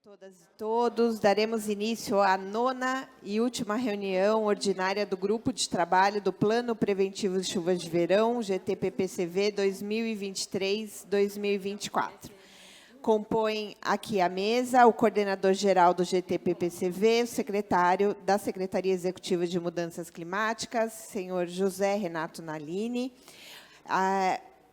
todas e todos. Daremos início à 9ª e última reunião ordinária do Grupo de Trabalho do Plano Preventivo de Chuvas de Verão, GTPPCV 2023-2024. Compõem aqui a mesa o coordenador-geral do GTPPCV, o secretário da Secretaria Executiva de Mudanças Climáticas, senhor José Renato Nalini,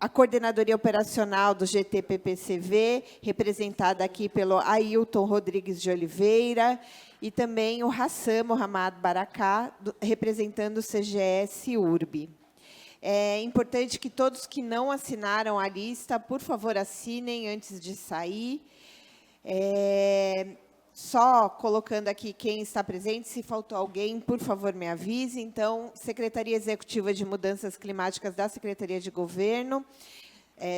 a coordenadoria operacional do GTPPCV, representada aqui pelo Ailton Rodrigues de Oliveira, e também o Hassan Mohamed Baraká, representando o CGS URB. É importante que todos que não assinaram a lista, por favor, assinem antes de sair. Só colocando aqui quem está presente, se faltou alguém, por favor, me avise. Então, Secretaria Executiva de Mudanças Climáticas da Secretaria de Governo,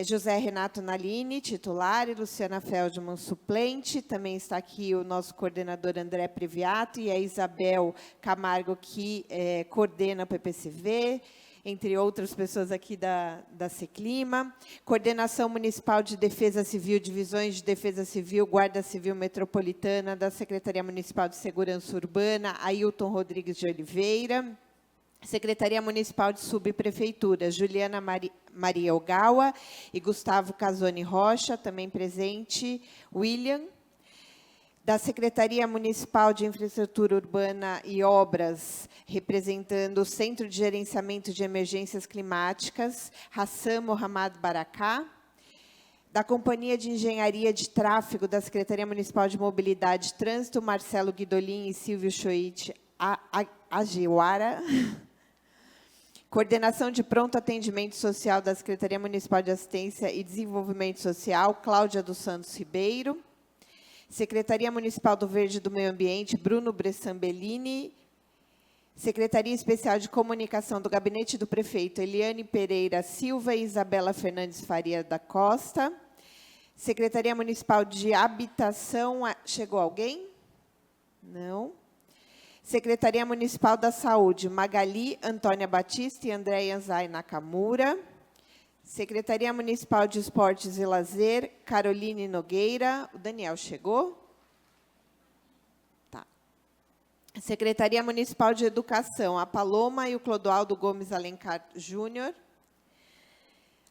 José Renato Nalini, titular, e Luciana Feldman, suplente. Também está aqui o nosso coordenador André Previato e a Isabel Camargo, que coordena o PPCV, entre outras pessoas aqui da Seclima. Coordenação Municipal de Defesa Civil, Divisões de Defesa Civil, Guarda Civil Metropolitana, da Secretaria Municipal de Segurança Urbana, Ailton Rodrigues de Oliveira. Secretaria Municipal de Subprefeitura, Juliana Maria Ogawa e Gustavo Casoni Rocha, também presente, William. Da Secretaria Municipal de Infraestrutura Urbana e Obras, representando o Centro de Gerenciamento de Emergências Climáticas, Hassan Mohamed Baraká. Da Companhia de Engenharia de Tráfego da Secretaria Municipal de Mobilidade e Trânsito, Marcelo Guidolin e Silvio Choit Agiwara. Coordenação de Pronto Atendimento Social da Secretaria Municipal de Assistência e Desenvolvimento Social, Cláudia dos Santos Ribeiro. Secretaria Municipal do Verde e do Meio Ambiente, Bruno Bressan Bellini. Secretaria Especial de Comunicação do Gabinete do Prefeito, Eliane Pereira Silva e Isabela Fernandes Faria da Costa. Secretaria Municipal de Habitação, chegou alguém? Não. Secretaria Municipal da Saúde, Magali Antônia Batista e Andréia Zay Nakamura. Secretaria Municipal de Esportes e Lazer, Caroline Nogueira. O Daniel chegou? Tá. Secretaria Municipal de Educação, a Paloma e o Clodoaldo Gomes Alencar Júnior.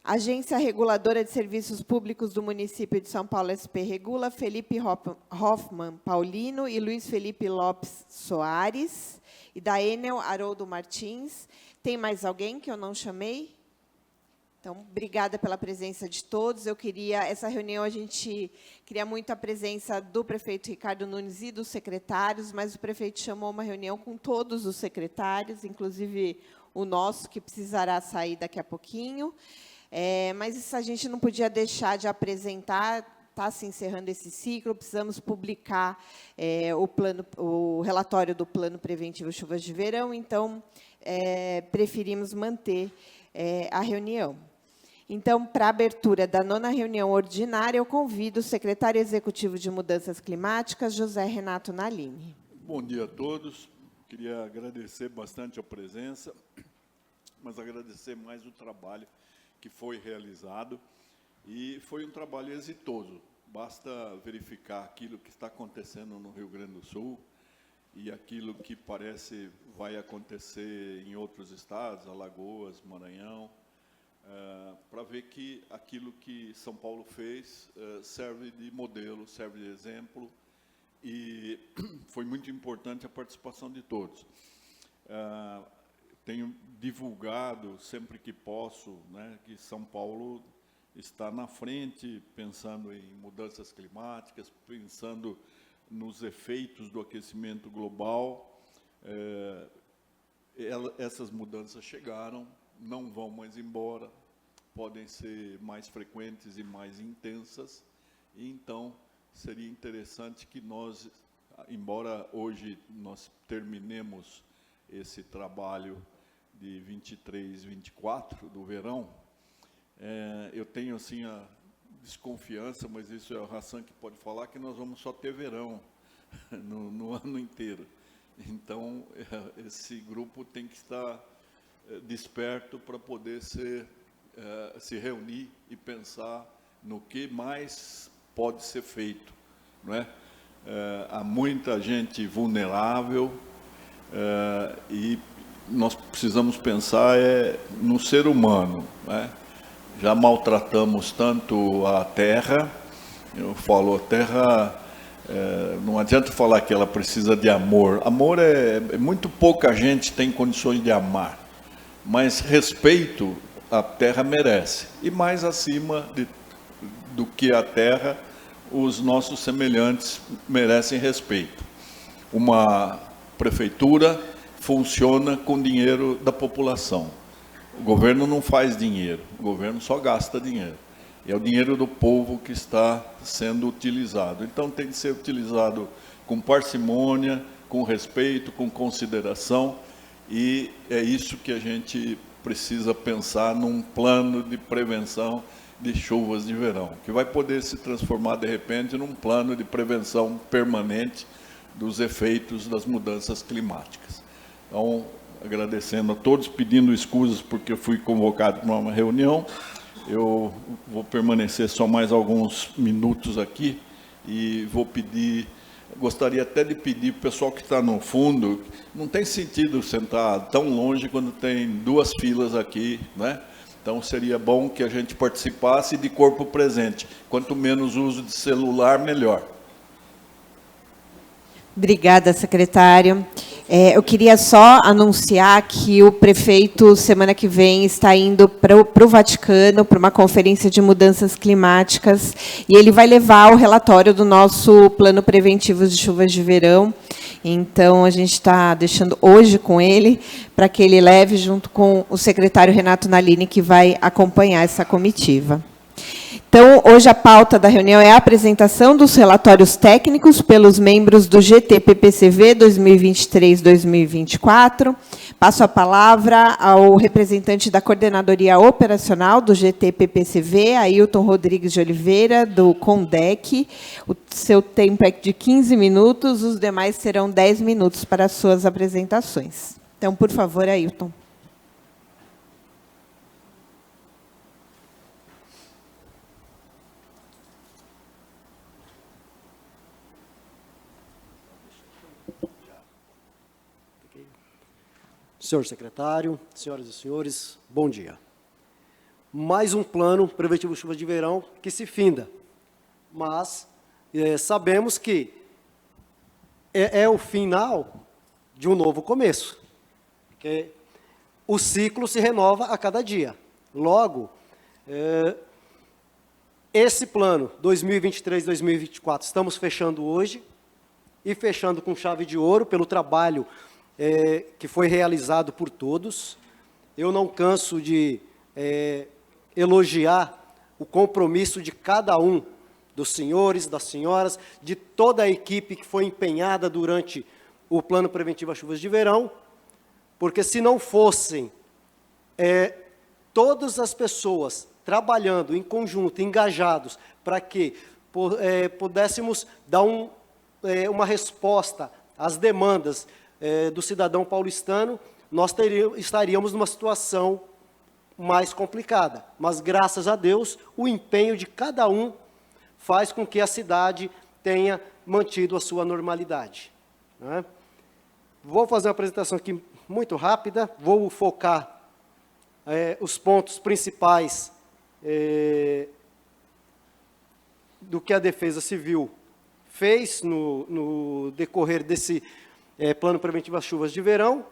Agência Reguladora de Serviços Públicos do Município de São Paulo, SP Regula, Felipe Hoffmann Paulino e Luiz Felipe Lopes Soares. E da Enel, Haroldo Martins. Tem mais alguém que eu não chamei? Então, obrigada pela presença de todos. Essa reunião, a gente queria muito a presença do prefeito Ricardo Nunes e dos secretários, mas o prefeito chamou uma reunião com todos os secretários, inclusive o nosso, que precisará sair daqui a pouquinho. Mas isso a gente não podia deixar de apresentar. Está se encerrando esse ciclo, precisamos publicar o relatório do Plano Preventivo Chuvas de Verão, então, preferimos manter a reunião. Então, para a abertura da 9ª reunião ordinária, eu convido o secretário executivo de Mudanças Climáticas, José Renato Nalini. Bom dia a todos. Queria agradecer bastante a presença, mas agradecer mais o trabalho que foi realizado. E foi um trabalho exitoso. Basta verificar aquilo que está acontecendo no Rio Grande do Sul e aquilo que parece vai acontecer em outros estados, Alagoas, Maranhão, para ver que aquilo que São Paulo fez serve de modelo, serve de exemplo, e foi muito importante a participação de todos. Tenho divulgado, sempre que posso, né, que São Paulo está na frente, pensando em mudanças climáticas, pensando nos efeitos do aquecimento global. Essas mudanças chegaram, não vão mais embora, podem ser mais frequentes e mais intensas, e então seria interessante que nós, embora hoje nós terminemos esse trabalho de 23, 24 do verão, eu tenho assim a desconfiança, mas isso é o Hassan que pode falar, que nós vamos só ter verão no ano inteiro. Então, esse grupo tem que estar desperto para poder se reunir e pensar no que mais pode ser feito, não é? há muita gente vulnerável, e nós precisamos pensar no ser humano, né? Já maltratamos tanto a terra, eu falo, a terra, não adianta falar que ela precisa de amor. Amor muito pouca gente tem condições de amar, mas respeito a terra merece. E mais acima do que a terra, os nossos semelhantes merecem respeito. Uma prefeitura funciona com dinheiro da população. O governo não faz dinheiro, o governo só gasta dinheiro. E é o dinheiro do povo que está sendo utilizado. Então tem que ser utilizado com parcimônia, com respeito, com consideração, e é isso que a gente precisa pensar num plano de prevenção de chuvas de verão, que vai poder se transformar, de repente, num plano de prevenção permanente dos efeitos das mudanças climáticas. Então, agradecendo a todos, pedindo escusas porque eu fui convocado para uma reunião. Eu vou permanecer só mais alguns minutos aqui e vou pedir, gostaria até de pedir para o pessoal que está no fundo, não tem sentido sentar tão longe quando tem duas filas aqui, né? Então, seria bom que a gente participasse de corpo presente. Quanto menos uso de celular, melhor. Obrigada, secretário. Eu queria só anunciar que o prefeito, semana que vem, está indo para o Vaticano, para uma conferência de mudanças climáticas, e ele vai levar o relatório do nosso plano preventivo de chuvas de verão. Então, a gente está deixando hoje com ele, para que ele leve junto com o secretário Renato Nalini, que vai acompanhar essa comitiva. Então, hoje a pauta da reunião é a apresentação dos relatórios técnicos pelos membros do GT-PPCV 2023-2024. Passo a palavra ao representante da Coordenadoria Operacional do GT-PPCV, Ailton Rodrigues de Oliveira, do CONDEC. O seu tempo é de 15 minutos, os demais serão 10 minutos para as suas apresentações. Então, por favor, Ailton. Senhor secretário, senhoras e senhores, bom dia. Mais um plano preventivo de chuvas de verão que se finda, mas sabemos que é o final de um novo começo, porque o ciclo se renova a cada dia. Logo, esse plano 2023-2024 estamos fechando hoje, e fechando com chave de ouro pelo trabalho que foi realizado por todos. Eu não canso de elogiar o compromisso de cada um dos senhores, das senhoras, de toda a equipe que foi empenhada durante o Plano Preventivo às Chuvas de Verão, porque se não fossem todas as pessoas trabalhando em conjunto, engajados, para que pudéssemos dar uma resposta às demandas do cidadão paulistano, nós estaríamos numa situação mais complicada. Mas, graças a Deus, o empenho de cada um faz com que a cidade tenha mantido a sua normalidade, né? Vou fazer uma apresentação aqui muito rápida, vou focar os pontos principais do que a Defesa Civil fez no decorrer desse Plano Preventivo às Chuvas de Verão.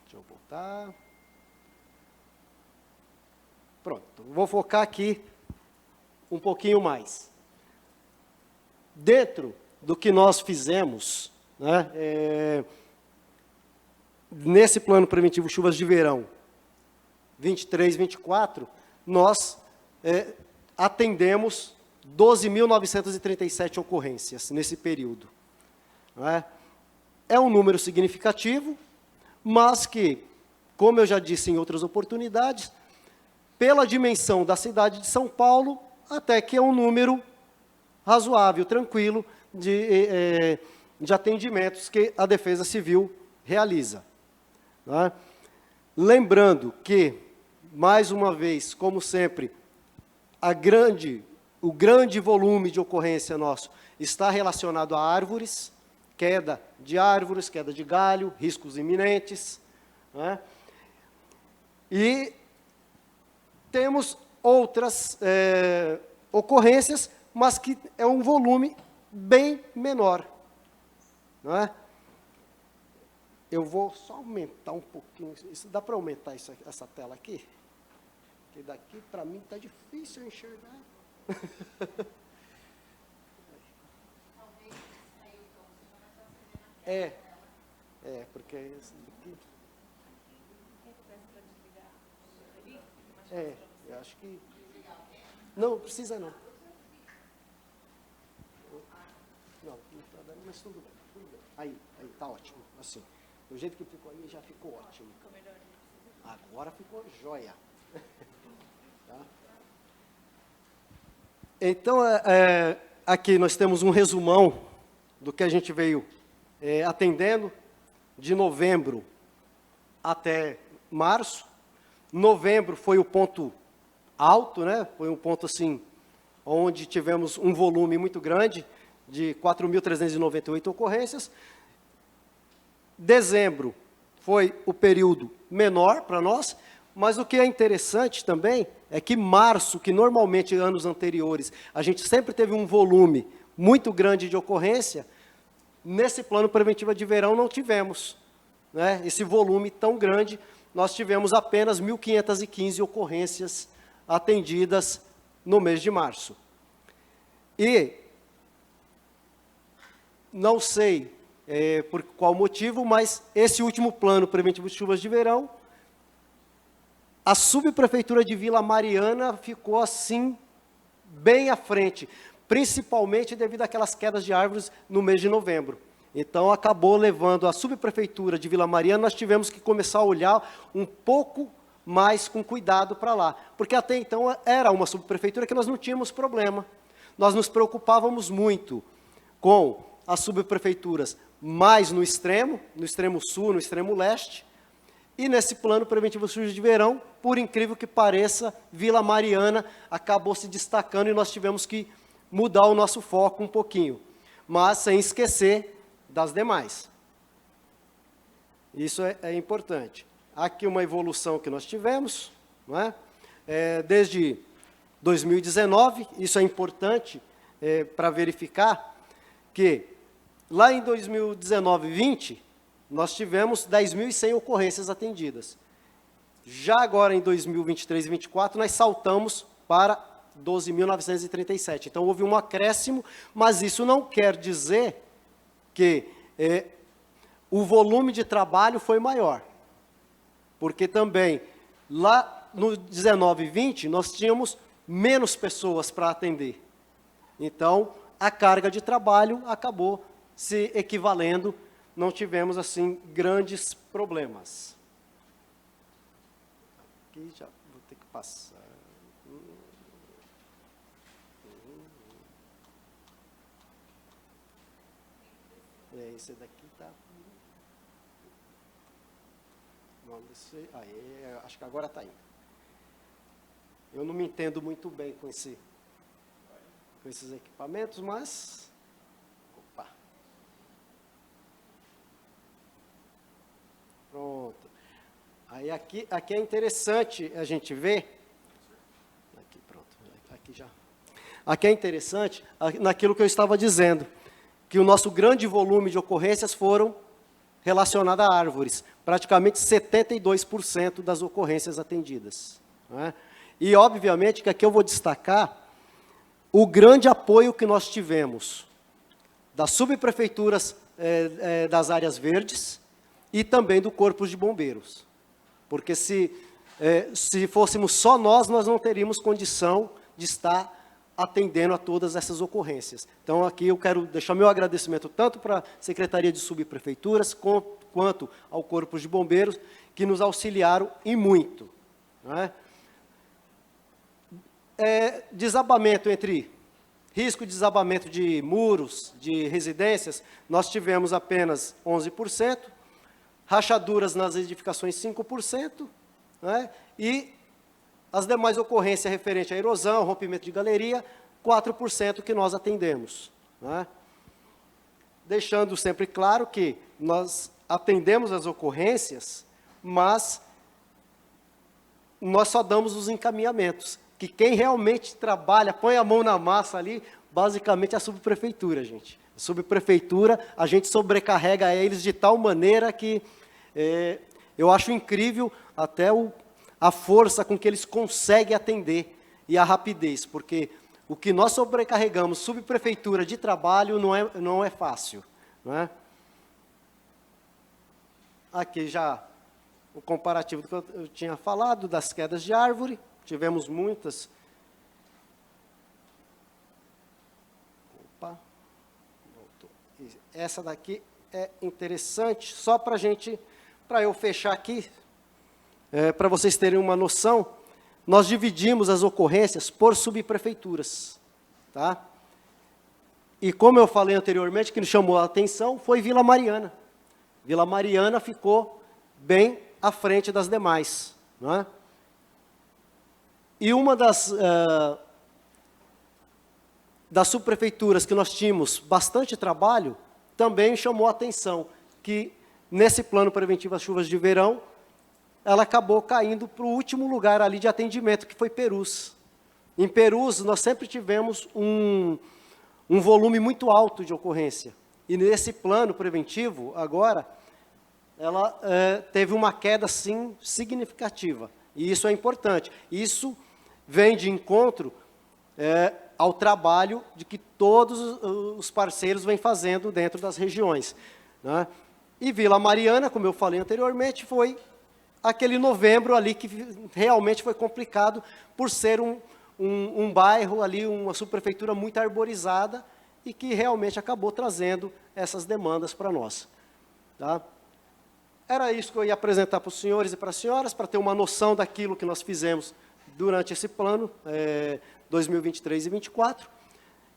Deixa eu voltar. Pronto, vou focar aqui um pouquinho mais. Dentro do que nós fizemos, né, nesse Plano Preventivo Chuvas de Verão 23-24, nós atendemos 12.937 ocorrências nesse período. É um número significativo, mas que, como eu já disse em outras oportunidades, pela dimensão da cidade de São Paulo, até que é um número razoável, tranquilo, de atendimentos que a Defesa Civil realiza. Lembrando que, mais uma vez, como sempre, a grande o grande volume de ocorrência nosso está relacionado a árvores, queda de árvores, queda de galho, riscos iminentes, né? E temos outras ocorrências, mas que é um volume bem menor, não é? Eu vou só aumentar um pouquinho. Isso, dá para aumentar essa tela aqui? Porque daqui, para mim, está difícil enxergar. Porque esse daqui... eu acho que... Não, precisa não. Não está dando, mas tudo bem, tudo bem. Aí, está ótimo, assim. Do jeito que ficou aí, já ficou ótimo. Agora ficou joia. Tá? Então, aqui nós temos um resumão do que a gente veio atendendo de novembro até março. Novembro foi o ponto alto, né? Foi um ponto assim, onde tivemos um volume muito grande, de 4.398 ocorrências. Dezembro foi o período menor para nós, mas o que é interessante também é que março, que normalmente em anos anteriores a gente sempre teve um volume muito grande de ocorrência, nesse plano preventivo de verão não tivemos, né, esse volume tão grande. Nós tivemos apenas 1.515 ocorrências atendidas no mês de março. E não sei por qual motivo, mas esse último plano preventivo de chuvas de verão, a subprefeitura de Vila Mariana ficou assim, bem à frente, principalmente devido àquelas quedas de árvores no mês de novembro. Então, acabou levando a subprefeitura de Vila Mariana, nós tivemos que começar a olhar um pouco mais com cuidado para lá, porque até então era uma subprefeitura que nós não tínhamos problema. Nós nos preocupávamos muito com as subprefeituras mais no extremo sul, no extremo leste, e nesse plano preventivo de chuvas de verão, por incrível que pareça, Vila Mariana acabou se destacando e nós tivemos que mudar o nosso foco um pouquinho, mas sem esquecer das demais. Isso é importante. Aqui uma evolução que nós tivemos, não é? Desde 2019, isso é importante para verificar que lá em 2019 e 20, nós tivemos 10.100 ocorrências atendidas. Já agora em 2023 e 2024, nós saltamos para 12.937. Então, houve um acréscimo, mas isso não quer dizer que o volume de trabalho foi maior. Porque também, lá no 19 e 20, nós tínhamos menos pessoas para atender. Então, a carga de trabalho acabou se equivalendo, não tivemos, assim, grandes problemas. Aqui já vou ter que passar. Esse daqui está... acho que agora está indo. Eu não me entendo muito bem com esses equipamentos, mas... Opa! Pronto. Aí aqui é interessante a gente ver... Aqui, pronto. Aqui já... Aqui é interessante naquilo que eu estava dizendo, que o nosso grande volume de ocorrências foram relacionadas a árvores, praticamente 72% das ocorrências atendidas, né? E, obviamente, que aqui eu vou destacar o grande apoio que nós tivemos das subprefeituras das áreas verdes e também do Corpo de Bombeiros, porque se fôssemos só nós não teríamos condição de estar atendendo a todas essas ocorrências. Então, aqui eu quero deixar meu agradecimento tanto para a Secretaria de Subprefeituras, quanto ao Corpo de Bombeiros, que nos auxiliaram e muito, né? Desabamento risco de desabamento de muros, de residências, nós tivemos apenas 11%, rachaduras nas edificações 5%, né? E As demais ocorrências referentes à erosão, rompimento de galeria, 4% que nós atendemos, né? Deixando sempre claro que nós atendemos as ocorrências, mas nós só damos os encaminhamentos, que quem realmente trabalha, põe a mão na massa ali, basicamente é a subprefeitura, gente. A subprefeitura, a gente sobrecarrega eles de tal maneira que eu acho incrível até a força com que eles conseguem atender e a rapidez, porque o que nós sobrecarregamos, subprefeitura de trabalho, não é fácil, não é? Aqui já o comparativo do que eu tinha falado, das quedas de árvore, tivemos muitas. Opa, voltou. Essa daqui é interessante, só para eu fechar aqui, para vocês terem uma noção, nós dividimos as ocorrências por subprefeituras, tá? E como eu falei anteriormente, que nos chamou a atenção foi Vila Mariana. Vila Mariana ficou bem à frente das demais, não é? E uma das subprefeituras que nós tínhamos bastante trabalho, também chamou a atenção, que nesse plano preventivo às chuvas de verão, ela acabou caindo para o último lugar ali de atendimento, que foi Perus. Em Perus, nós sempre tivemos um volume muito alto de ocorrência. E nesse plano preventivo, agora, ela teve uma queda, sim, significativa. E isso é importante. Isso vem de encontro ao trabalho de que todos os parceiros vêm fazendo dentro das regiões, né? E Vila Mariana, como eu falei anteriormente, foi aquele novembro ali que realmente foi complicado por ser um bairro ali, uma subprefeitura muito arborizada e que realmente acabou trazendo essas demandas para nós, tá? Era isso que eu ia apresentar para os senhores e para as senhoras, para ter uma noção daquilo que nós fizemos durante esse plano 2023 e 2024,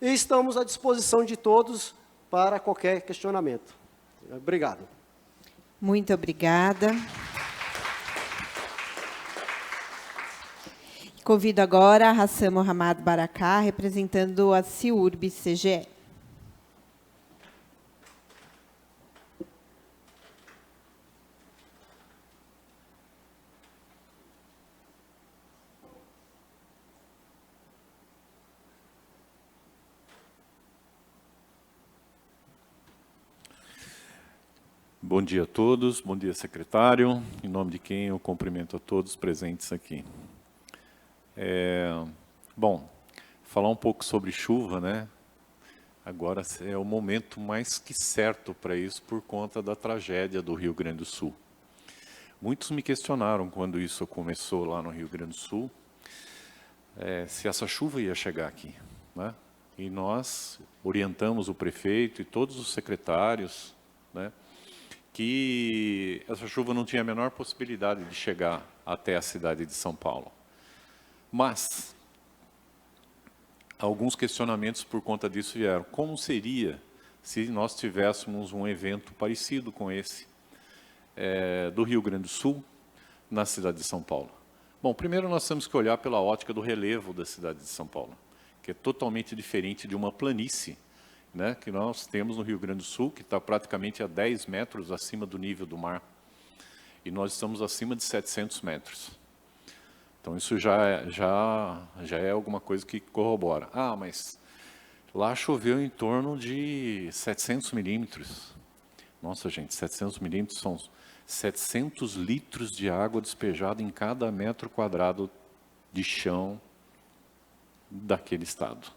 e estamos à disposição de todos para qualquer questionamento. Obrigado. Muito obrigada. Convido agora a Hassan Mohammad Baraká, representando a CIURB-CGE. Bom dia a todos, bom dia, secretário. Em nome de quem eu cumprimento a todos presentes aqui. Bom, falar um pouco sobre chuva, né? Agora é o momento mais que certo para isso, por conta da tragédia do Rio Grande do Sul. Muitos me questionaram quando isso começou lá no Rio Grande do Sul, se essa chuva ia chegar aqui, né? E nós orientamos o prefeito e todos os secretários, né, que essa chuva não tinha a menor possibilidade de chegar até a cidade de São Paulo. Mas alguns questionamentos por conta disso vieram. Como seria se nós tivéssemos um evento parecido com esse do Rio Grande do Sul, na cidade de São Paulo? Bom, primeiro nós temos que olhar pela ótica do relevo da cidade de São Paulo, que é totalmente diferente de uma planície, né, que nós temos no Rio Grande do Sul, que está praticamente a 10 metros acima do nível do mar. E nós estamos acima de 700 metros. Então, isso já é alguma coisa que corrobora. Ah, mas lá choveu em torno de 700 milímetros. Nossa, gente, 700 milímetros são 700 litros de água despejada em cada metro quadrado de chão daquele estado.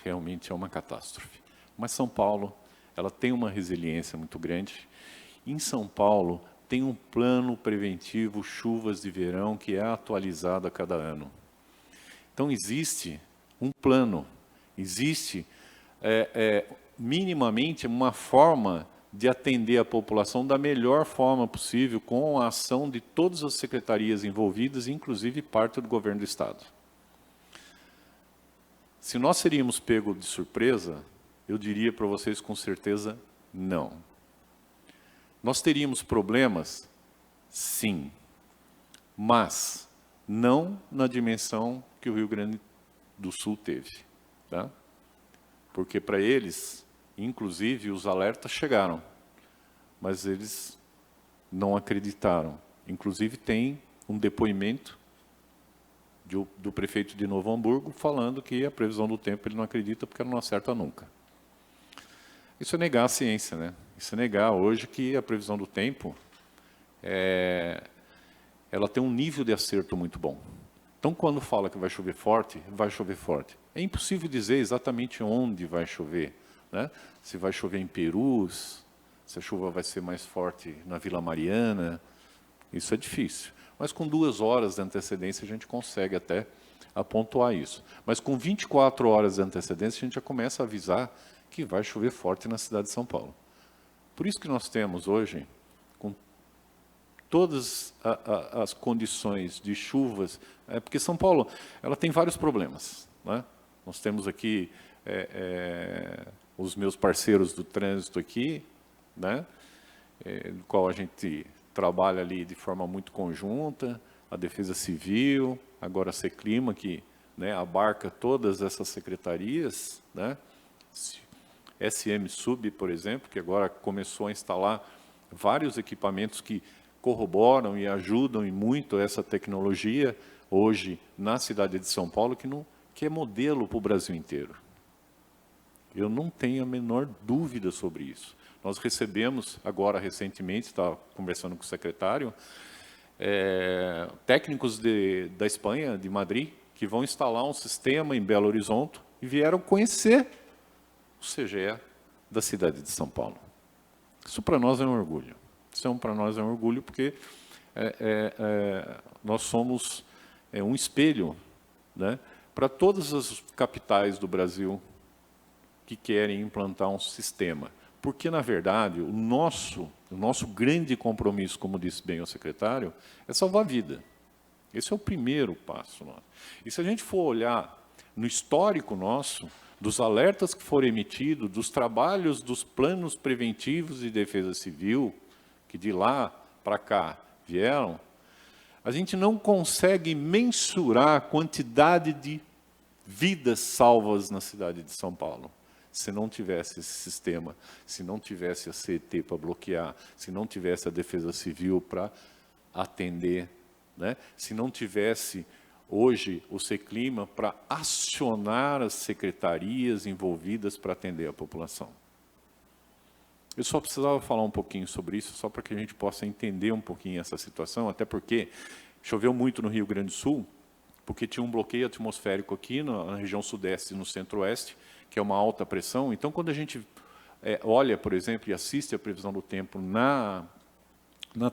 Realmente é uma catástrofe. Mas São Paulo, ela tem uma resiliência muito grande. Em São Paulo, tem um plano preventivo chuvas de verão que é atualizado a cada ano. Então, existe um plano, existe minimamente uma forma de atender a população da melhor forma possível, com a ação de todas as secretarias envolvidas, inclusive parte do governo do Estado. Se nós seríamos pegos de surpresa, eu diria para vocês com certeza, não. Nós teríamos problemas? Sim. Mas não na dimensão que o Rio Grande do Sul teve. Tá? Porque para eles, inclusive, os alertas chegaram, mas eles não acreditaram. Inclusive, tem um depoimento do prefeito de Novo Hamburgo falando que a previsão do tempo ele não acredita porque ela não acerta nunca. Isso é negar a ciência, né? Isso é negar hoje que a previsão do tempo ela tem um nível de acerto muito bom. Então, quando fala que vai chover forte, vai chover forte. É impossível dizer exatamente onde vai chover, né? Se vai chover em Perus, se a chuva vai ser mais forte na Vila Mariana, isso é difícil. Mas com 2 horas de antecedência a gente consegue até apontar isso. Mas com 24 horas de antecedência a gente já começa a avisar que vai chover forte na cidade de São Paulo. Por isso que nós temos hoje, com todas as condições de chuvas, porque São Paulo ela tem vários problemas, né? Nós temos aqui os meus parceiros do trânsito aqui, né? Do qual a gente trabalha ali de forma muito conjunta, a Defesa Civil, agora a Seclima, que, né, abarca todas essas secretarias, né? SM Sub, por exemplo, que agora começou a instalar vários equipamentos que corroboram e ajudam e muito essa tecnologia hoje na cidade de São Paulo, que é modelo para o Brasil inteiro. Eu não tenho a menor dúvida sobre isso. Nós recebemos agora, recentemente, estava conversando com o secretário, técnicos da Espanha, de Madrid, que vão instalar um sistema em Belo Horizonte e vieram conhecer o CGE da cidade de São Paulo. Isso para nós é um orgulho. Isso para nós é um orgulho porque nós somos um espelho, né, para todas as capitais do Brasil que querem implantar um sistema. Porque, na verdade, o nosso grande compromisso, como disse bem o secretário, é salvar a vida. Esse é o primeiro passo nosso. E se a gente for olhar no histórico nosso, dos alertas que foram emitidos, dos trabalhos dos planos preventivos de defesa civil, que de lá para cá vieram, a gente não consegue mensurar a quantidade de vidas salvas na cidade de São Paulo. Se não tivesse esse sistema, se não tivesse a CET para bloquear, se não tivesse a Defesa Civil para atender, né? Se não tivesse hoje o Seclima para acionar as secretarias envolvidas para atender a população. Eu só precisava falar um pouquinho sobre isso, só para que a gente possa entender um pouquinho essa situação, até porque choveu muito no Rio Grande do Sul, porque tinha um bloqueio atmosférico aqui na região sudeste e no centro-oeste, que é uma alta pressão. Então, quando a gente olha, por exemplo, e assiste a previsão do tempo na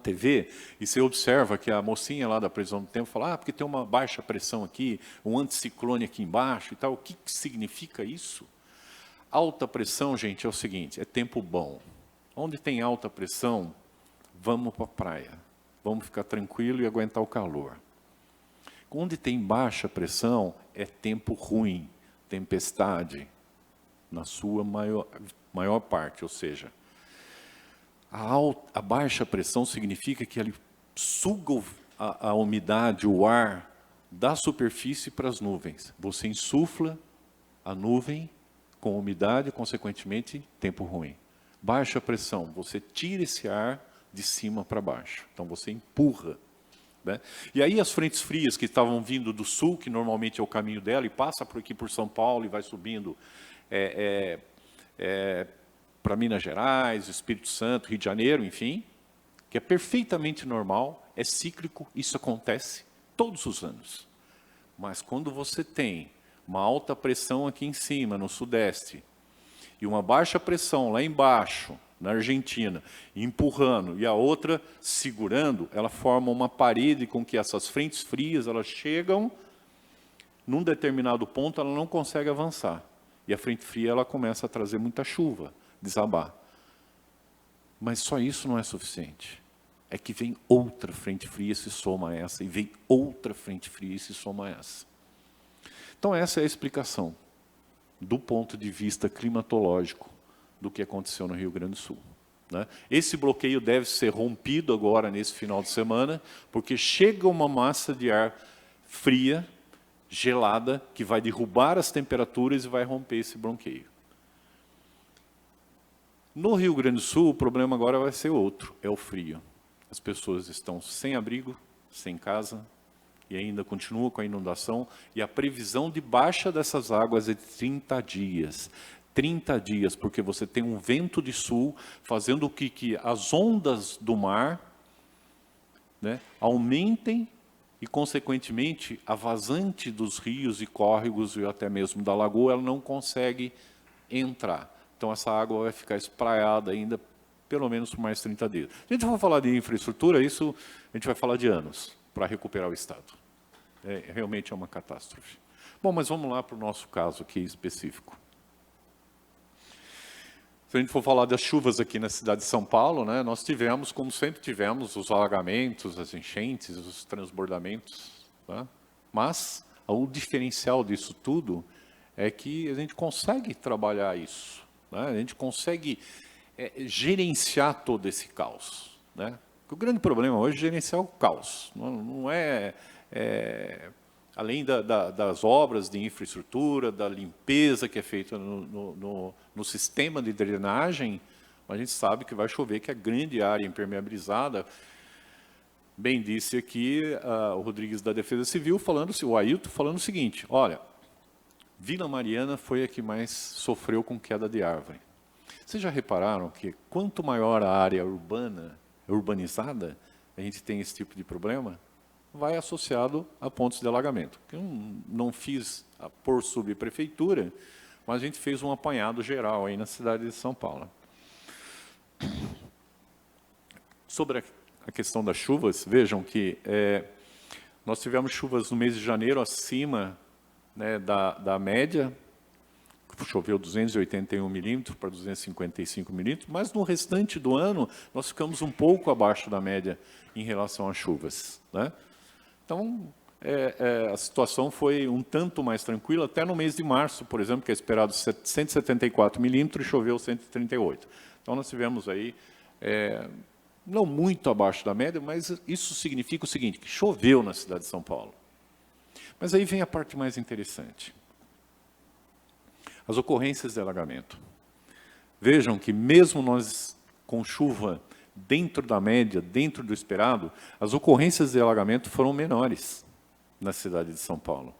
TV, e você observa que a mocinha lá da previsão do tempo fala, porque tem uma baixa pressão aqui, um anticiclone aqui embaixo e tal. O que significa isso? Alta pressão, gente, é o seguinte, é tempo bom. Onde tem alta pressão, vamos para a praia. Vamos ficar tranquilo e aguentar o calor. Onde tem baixa pressão, é tempo ruim, tempestade, na sua maior parte, ou seja, a baixa pressão significa que ele suga a umidade, o ar, da superfície para as nuvens. Você insufla a nuvem com umidade, consequentemente, tempo ruim. Baixa pressão, você tira esse ar de cima para baixo. Então, você empurra. Né? E aí as frentes frias que estavam vindo do sul, que normalmente é o caminho dela, e passa por aqui por São Paulo e vai subindo para Minas Gerais, Espírito Santo, Rio de Janeiro, enfim, que é perfeitamente normal, é cíclico, isso acontece todos os anos. Mas quando você tem uma alta pressão aqui em cima, no sudeste, e uma baixa pressão lá embaixo, na Argentina, empurrando, e a outra segurando, ela forma uma parede com que essas frentes frias, elas chegam, num determinado ponto, ela não consegue avançar. E a frente fria, ela começa a trazer muita chuva, desabar. Mas só isso não é suficiente. É que vem outra frente fria e se soma a essa, e vem outra frente fria e se soma a essa. Então, essa é a explicação, do ponto de vista climatológico, do que aconteceu no Rio Grande do Sul. Né? Esse bloqueio deve ser rompido agora, nesse final de semana, porque chega uma massa de ar fria, gelada, que vai derrubar as temperaturas e vai romper esse bloqueio. No Rio Grande do Sul, o problema agora vai ser outro, é o frio. As pessoas estão sem abrigo, sem casa, e ainda continuam com a inundação, e a previsão de baixa dessas águas é de 30 dias. 30 dias, porque você tem um vento de sul fazendo com que as ondas do mar, né, aumentem e, consequentemente, a vazante dos rios e córregos e até mesmo da lagoa, ela não consegue entrar. Então, essa água vai ficar espraiada ainda, pelo menos por mais 30 dias. Se a gente for falar de infraestrutura, isso a gente vai falar de anos para recuperar o Estado. Realmente é uma catástrofe. Bom, mas vamos lá para o nosso caso aqui específico. Se a gente for falar das chuvas aqui na cidade de São Paulo, né, nós tivemos, como sempre tivemos, os alagamentos, as enchentes, os transbordamentos. Tá? Mas o diferencial disso tudo é que a gente consegue trabalhar isso. Né? A gente consegue gerenciar todo esse caos. Né? O grande problema hoje é gerenciar o caos. Não é além das obras de infraestrutura, da limpeza que é feita no sistema de drenagem, a gente sabe que vai chover, que a grande área impermeabilizada, bem disse aqui o Rodrigues da Defesa Civil, o Ailton, falando o seguinte, olha, Vila Mariana foi a que mais sofreu com queda de árvore. Vocês já repararam que quanto maior a área urbanizada, a gente tem esse tipo de problema? Vai associado a pontos de alagamento. Eu não fiz por subprefeitura, mas a gente fez um apanhado geral aí na cidade de São Paulo. Sobre a questão das chuvas, vejam que nós tivemos chuvas no mês de janeiro acima, né, da média, choveu 281 milímetros para 255 milímetros, mas no restante do ano nós ficamos um pouco abaixo da média em relação às chuvas, né? Então, a situação foi um tanto mais tranquila, até no mês de março, por exemplo, que é esperado 174 milímetros e choveu 138. Então, nós tivemos aí, não muito abaixo da média, mas isso significa o seguinte, que choveu na cidade de São Paulo. Mas aí vem a parte mais interessante. As ocorrências de alagamento. Vejam que mesmo nós com chuva dentro da média, dentro do esperado, as ocorrências de alagamento foram menores na cidade de São Paulo.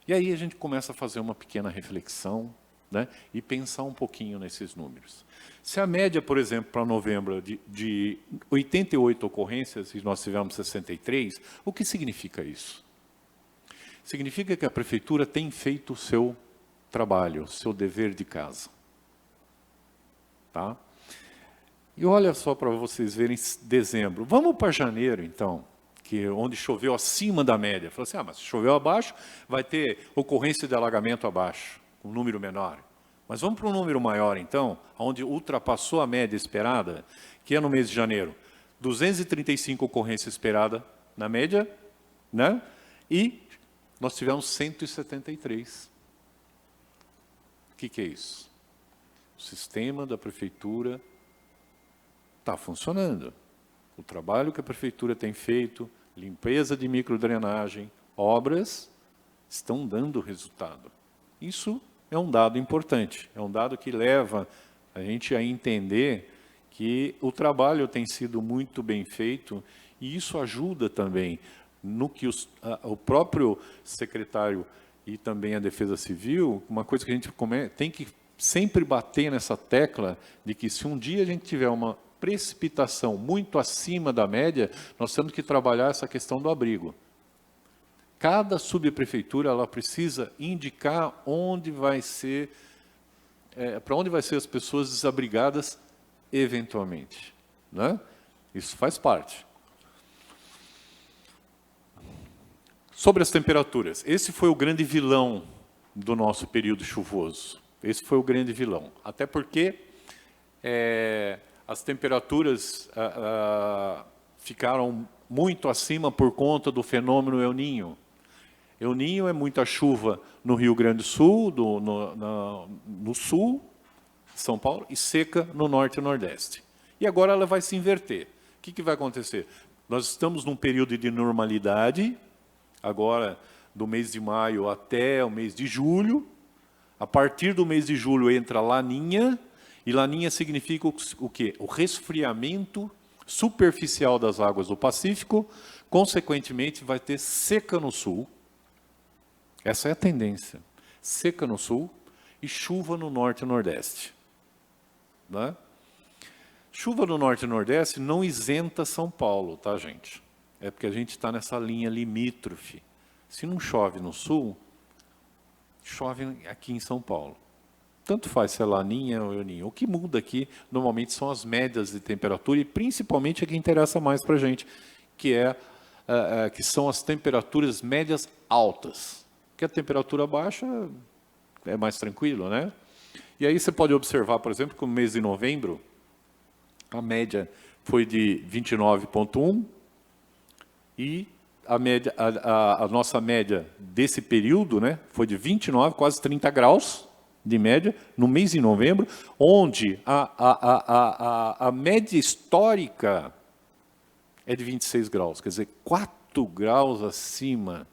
E aí a gente começa a fazer uma pequena reflexão, né, e pensar um pouquinho nesses números. Se a média, por exemplo, para novembro de 88 ocorrências e nós tivemos 63, o que significa isso? Significa que a prefeitura tem feito o seu trabalho, o seu dever de casa. Tá? E olha só para vocês verem dezembro. Vamos para janeiro, então, onde choveu acima da média. Falou assim, mas se choveu abaixo, vai ter ocorrência de alagamento abaixo, um número menor. Mas vamos para um número maior, então, onde ultrapassou a média esperada, que é no mês de janeiro. 235 ocorrências esperadas na média, né? E nós tivemos 173. O que é isso? O sistema da prefeitura está funcionando. O trabalho que a prefeitura tem feito, limpeza de microdrenagem, obras, estão dando resultado. Isso é um dado importante, é um dado que leva a gente a entender que o trabalho tem sido muito bem feito e isso ajuda também no que o próprio secretário e também a Defesa Civil, uma coisa que a gente tem que sempre bater nessa tecla de que se um dia a gente tiver uma precipitação muito acima da média, nós temos que trabalhar essa questão do abrigo. Cada subprefeitura ela precisa indicar onde vai ser, para onde vai ser as pessoas desabrigadas eventualmente, né? Isso faz parte. Sobre as temperaturas, esse foi o grande vilão do nosso período chuvoso. Esse foi o grande vilão. Até porque as temperaturas ficaram muito acima por conta do fenômeno El Niño. El Niño é muita chuva no Rio Grande do Sul, no sul de São Paulo, e seca no norte e nordeste. E agora ela vai se inverter. O que vai acontecer? Nós estamos num período de normalidade, agora do mês de maio até o mês de julho. A partir do mês de julho entra Laninha, e Laninha significa o quê? O resfriamento superficial das águas do Pacífico, consequentemente vai ter seca no sul. Essa é a tendência. Seca no sul e chuva no norte e nordeste. Né? Chuva no norte e nordeste não isenta São Paulo, tá, gente? É porque a gente está nessa linha limítrofe. Se não chove no sul, chove aqui em São Paulo. Tanto faz se é Laninha ou El Niño. O que muda aqui, normalmente, são as médias de temperatura, e principalmente a que interessa mais para a gente, que são as temperaturas médias altas. Porque a temperatura baixa é mais tranquilo, né? E aí você pode observar, por exemplo, que no mês de novembro, a média foi de 29,1, e a nossa média desse período, né, foi de 29, quase 30 graus de média, no mês de novembro, onde a média histórica é de 26 graus, quer dizer, 4 graus acima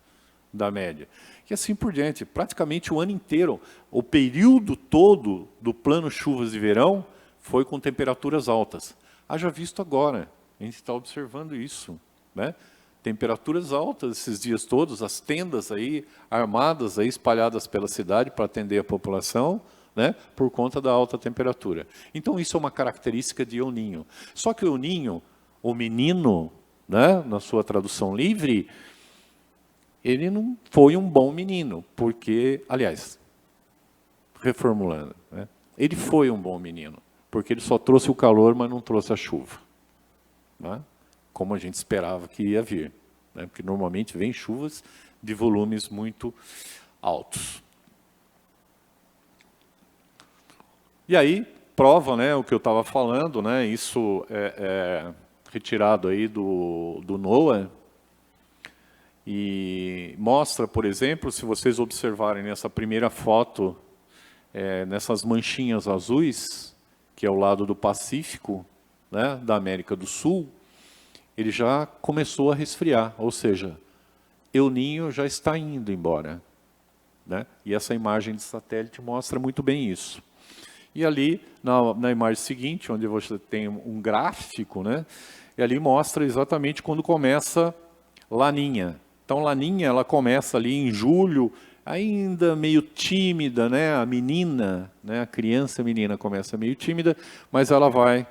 da média. E assim por diante, praticamente o ano inteiro, o período todo do plano chuvas de verão foi com temperaturas altas. Haja visto agora, a gente está observando isso, né? Temperaturas altas esses dias todos, as tendas aí armadas aí espalhadas pela cidade para atender a população, né, por conta da alta temperatura. Então isso é uma característica de El Niño. Só que o El Niño, o menino, né, na sua tradução livre, ele não foi um bom menino, porque, aliás, reformulando, né, ele foi um bom menino, porque ele só trouxe o calor, mas não trouxe a chuva, né? Como a gente esperava que ia vir, né? Porque normalmente vem chuvas de volumes muito altos. E aí, prova, né, o que eu estava falando, né, isso é retirado aí do NOAA, e mostra, por exemplo, se vocês observarem nessa primeira foto, nessas manchinhas azuis, que é o lado do Pacífico, né, da América do Sul, ele já começou a resfriar, ou seja, El Niño já está indo embora, né? E essa imagem de satélite mostra muito bem isso. E ali, na imagem seguinte, onde você tem um gráfico, né? E ali mostra exatamente quando começa Laninha. Então, Laninha, ela começa ali em julho, ainda meio tímida, né? A menina, né? A criança menina começa meio tímida, mas ela vai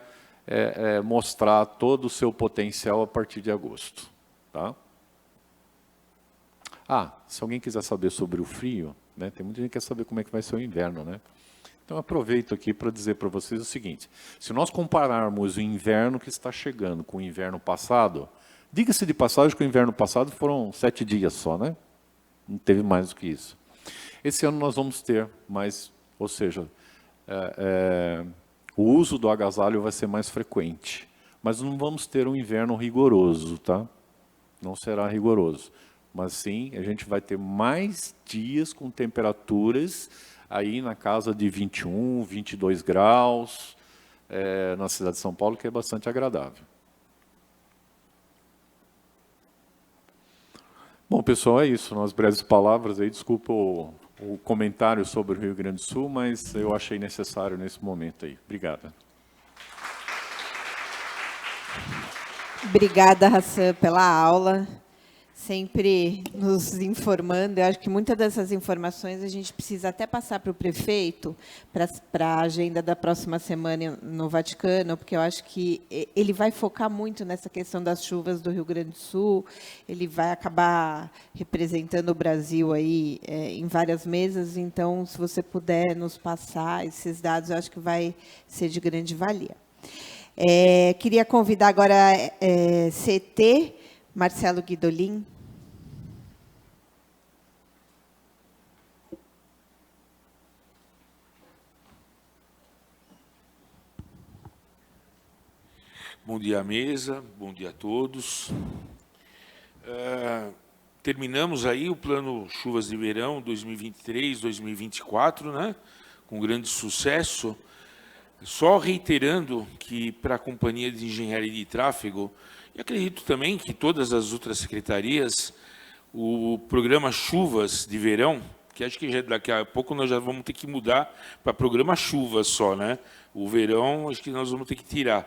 mostrar todo o seu potencial a partir de agosto. Tá? Se alguém quiser saber sobre o frio, né, tem muita gente que quer saber como é que vai ser o inverno, né? Então, aproveito aqui para dizer para vocês o seguinte, se nós compararmos o inverno que está chegando com o inverno passado, diga-se de passagem que o inverno passado foram 7 dias só, né? Não teve mais do que isso. Esse ano nós vamos ter mais, ou seja, o uso do agasalho vai ser mais frequente, mas não vamos ter um inverno rigoroso, tá? Não será rigoroso, mas sim, a gente vai ter mais dias com temperaturas aí na casa de 21, 22 graus, na cidade de São Paulo, que é bastante agradável. Bom, pessoal, é isso, nas breves palavras aí, desculpa o comentário sobre o Rio Grande do Sul, mas eu achei necessário nesse momento aí. Obrigada. Obrigada, Hassan, pela aula, sempre nos informando. Eu acho que muitas dessas informações a gente precisa até passar para o prefeito, para a agenda da próxima semana no Vaticano, porque eu acho que ele vai focar muito nessa questão das chuvas do Rio Grande do Sul, ele vai acabar representando o Brasil aí em várias mesas, então, se você puder nos passar esses dados, eu acho que vai ser de grande valia. Queria convidar agora CT, Marcelo Guidolin. Bom dia à mesa, bom dia a todos. Terminamos aí o plano Chuvas de Verão 2023-2024, né? Com grande sucesso. Só reiterando que para a Companhia de Engenharia de Tráfego, e acredito também que todas as outras secretarias, o programa Chuvas de Verão, que acho que daqui a pouco nós já vamos ter que mudar para programa Chuvas só, né? O verão, acho que nós vamos ter que tirar,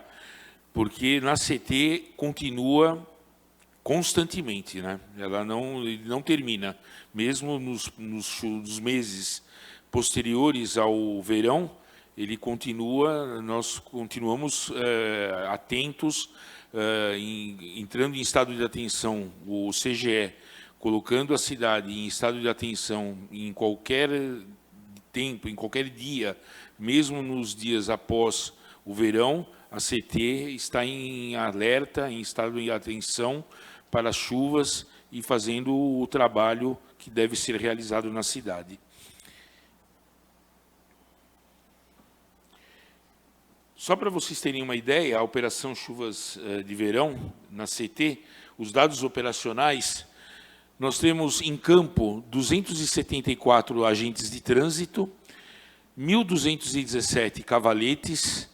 porque na CT continua constantemente, né? Ela não termina, mesmo nos meses posteriores ao verão, ele continua, nós continuamos atentos, entrando em estado de atenção, o CGE, colocando a cidade em estado de atenção em qualquer tempo, em qualquer dia, mesmo nos dias após o verão, a CT está em alerta, em estado de atenção para as chuvas e fazendo o trabalho que deve ser realizado na cidade. Só para vocês terem uma ideia, a Operação Chuvas de Verão, na CT, os dados operacionais, nós temos em campo 274 agentes de trânsito, 1.217 cavaletes,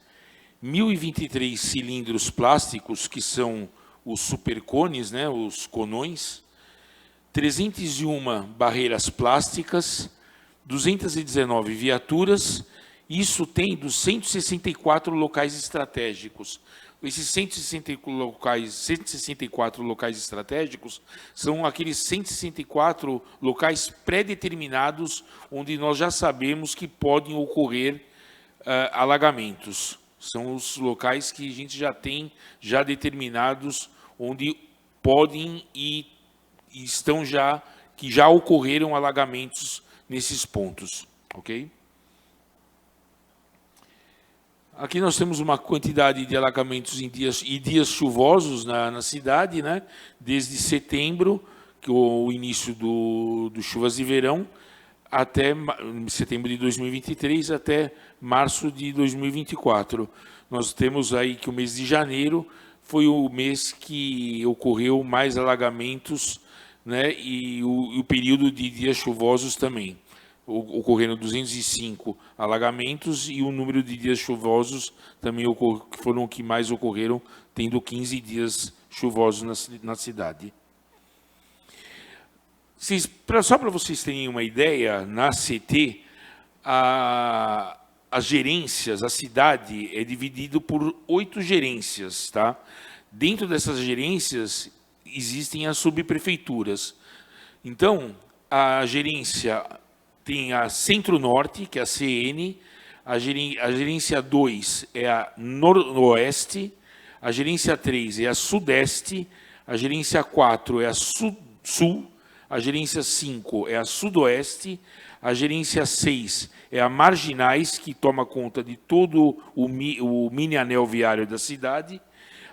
1.023 cilindros plásticos, que são os supercones, né, os conões, 301 barreiras plásticas, 219 viaturas. Isso tem dos 164 locais estratégicos. Esses 164 locais estratégicos são aqueles 164 locais pré-determinados, onde nós já sabemos que podem ocorrer alagamentos. São os locais que a gente já tem já determinados, onde podem e estão que já ocorreram alagamentos nesses pontos, ok? Aqui nós temos uma quantidade de alagamentos em dias chuvosos na cidade, né? Desde setembro, que o início do chuvas de verão, até setembro de 2023 até março de 2024. Nós temos aí que o mês de janeiro foi o mês que ocorreu mais alagamentos, né? E o período de dias chuvosos também. Ocorreram 205 alagamentos e o número de dias chuvosos também foram os que mais ocorreram, tendo 15 dias chuvosos na cidade. Só para vocês terem uma ideia, na CT, as gerências, a cidade é dividida por 8 gerências. Tá? Dentro dessas gerências existem as subprefeituras. Então, a gerência tem a Centro-Norte, que é a CN, a gerência 2 é a Noroeste, a gerência 3 é a Sudeste, a gerência 4 é a Sul, a gerência 5 é a Sudoeste, a gerência 6 é a Marginais, que toma conta de todo o mini anel viário da cidade,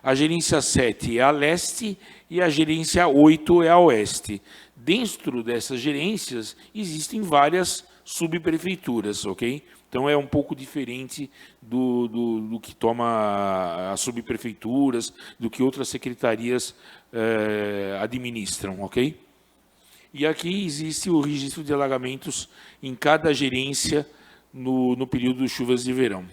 a gerência 7 é a Leste e a gerência 8 é a Oeste. Dentro dessas gerências, existem várias subprefeituras, ok? Então, é um pouco diferente do que toma as subprefeituras, do que outras secretarias administram, ok? E aqui existe o registro de alagamentos em cada gerência no período de chuvas de verão.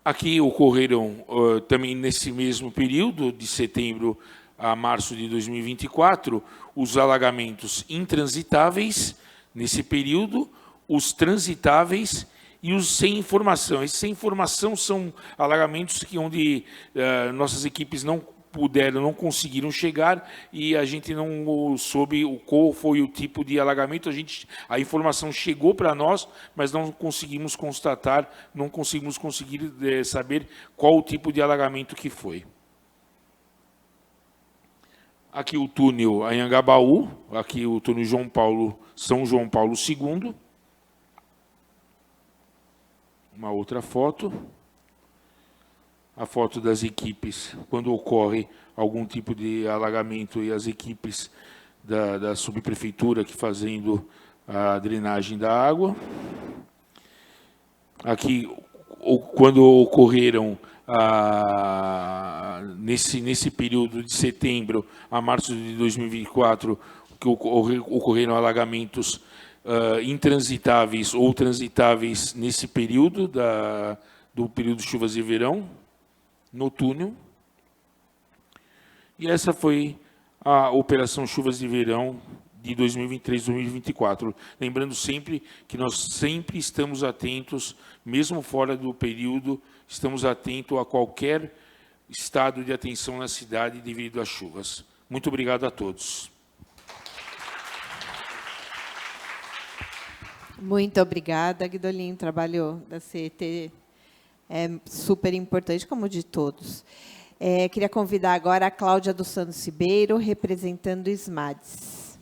Aqui ocorreram, também nesse mesmo período, de setembro a março de 2024, os alagamentos intransitáveis, nesse período, os transitáveis e os sem informação. Esses sem informação são alagamentos onde nossas equipes não conseguiram chegar e a gente não soube qual foi o tipo de alagamento. A informação chegou para nós, mas não conseguimos constatar, não conseguimos saber qual o tipo de alagamento que foi. Aqui o túnel Anhangabaú, aqui o túnel São João Paulo II. Uma outra foto. A foto das equipes, quando ocorre algum tipo de alagamento e as equipes da subprefeitura aqui fazendo a drenagem da água. Aqui, quando ocorreram, nesse período de setembro a março de 2024, que ocorreram alagamentos intransitáveis ou transitáveis nesse período, do período de chuvas de verão, no túnel. E essa foi a Operação Chuvas de Verão de 2023-2024. Lembrando sempre que nós sempre estamos atentos, mesmo fora do período, estamos atentos a qualquer estado de atenção na cidade devido às chuvas. Muito obrigado a todos. Muito obrigada, Guidolin. O trabalho da CET é super importante, como o de todos. Queria convidar agora a Cláudia dos Santos Ribeiro, representando o SMADS.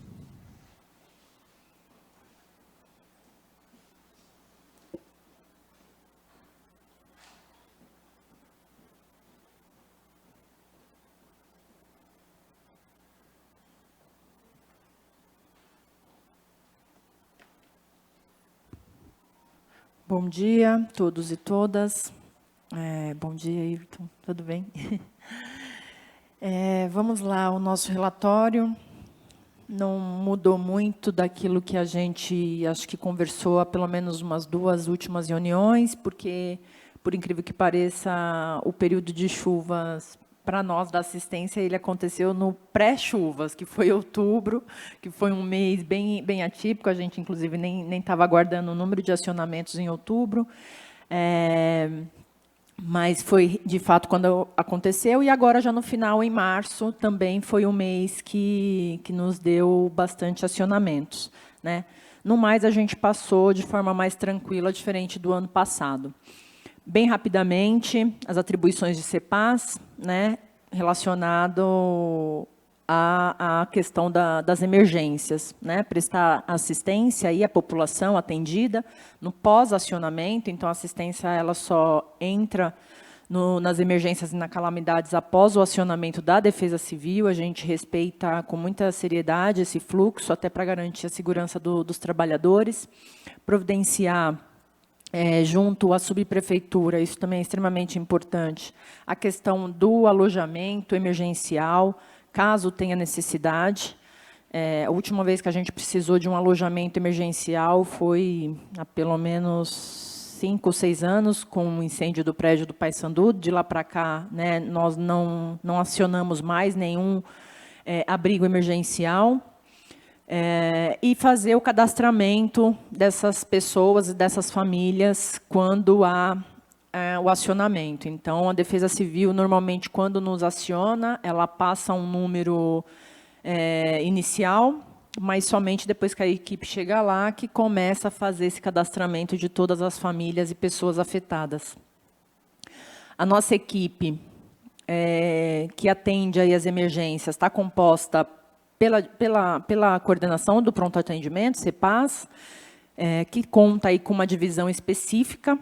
Bom dia a todos e todas. Bom dia, Ayrton. Tudo bem? Vamos lá, o nosso relatório não mudou muito daquilo que a gente, acho que conversou há pelo menos umas 2 últimas reuniões, porque, por incrível que pareça, o período de chuvas, para nós da assistência, ele aconteceu no pré-chuvas, que foi outubro, que foi um mês bem atípico, a gente, inclusive, nem estava aguardando o número de acionamentos em outubro, mas foi, de fato, quando aconteceu, e agora, já no final, em março, também foi um mês que nos deu bastante acionamentos, né? No mais, a gente passou de forma mais tranquila, diferente do ano passado. Bem rapidamente, as atribuições de CEPAS, né, relacionado à questão das emergências, né, prestar assistência aí à população atendida no pós-acionamento. Então, a assistência ela só entra nas emergências e nas calamidades após o acionamento da Defesa Civil. A gente respeita com muita seriedade esse fluxo, até para garantir a segurança dos trabalhadores, providenciar junto à subprefeitura, isso também é extremamente importante, a questão do alojamento emergencial, caso tenha necessidade. A última vez que a gente precisou de um alojamento emergencial foi há pelo menos 5 ou 6 anos, com o incêndio do prédio do Paissandu. De lá para cá, né, nós não acionamos mais nenhum abrigo emergencial. E fazer o cadastramento dessas pessoas e dessas famílias quando há o acionamento. Então, a Defesa Civil, normalmente, quando nos aciona, ela passa um número inicial, mas somente depois que a equipe chega lá, que começa a fazer esse cadastramento de todas as famílias e pessoas afetadas. A nossa equipe, que atende aí as emergências, está composta pela coordenação do pronto atendimento, CEPAS, que conta aí com uma divisão específica,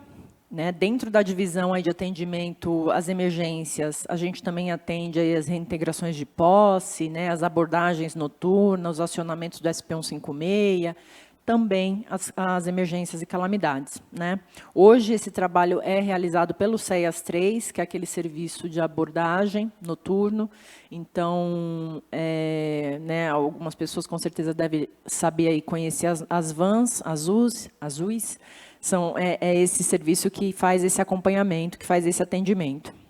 né? Dentro da divisão aí de atendimento às emergências, a gente também atende aí as reintegrações de posse, né? As abordagens noturnas, os acionamentos do SP156, também as emergências e calamidades, né? Hoje, esse trabalho é realizado pelo CEAS-3, que é aquele serviço de abordagem noturno. Então, né, algumas pessoas com certeza devem saber e conhecer as vans, azuis, é esse serviço que faz esse acompanhamento, que faz esse atendimento.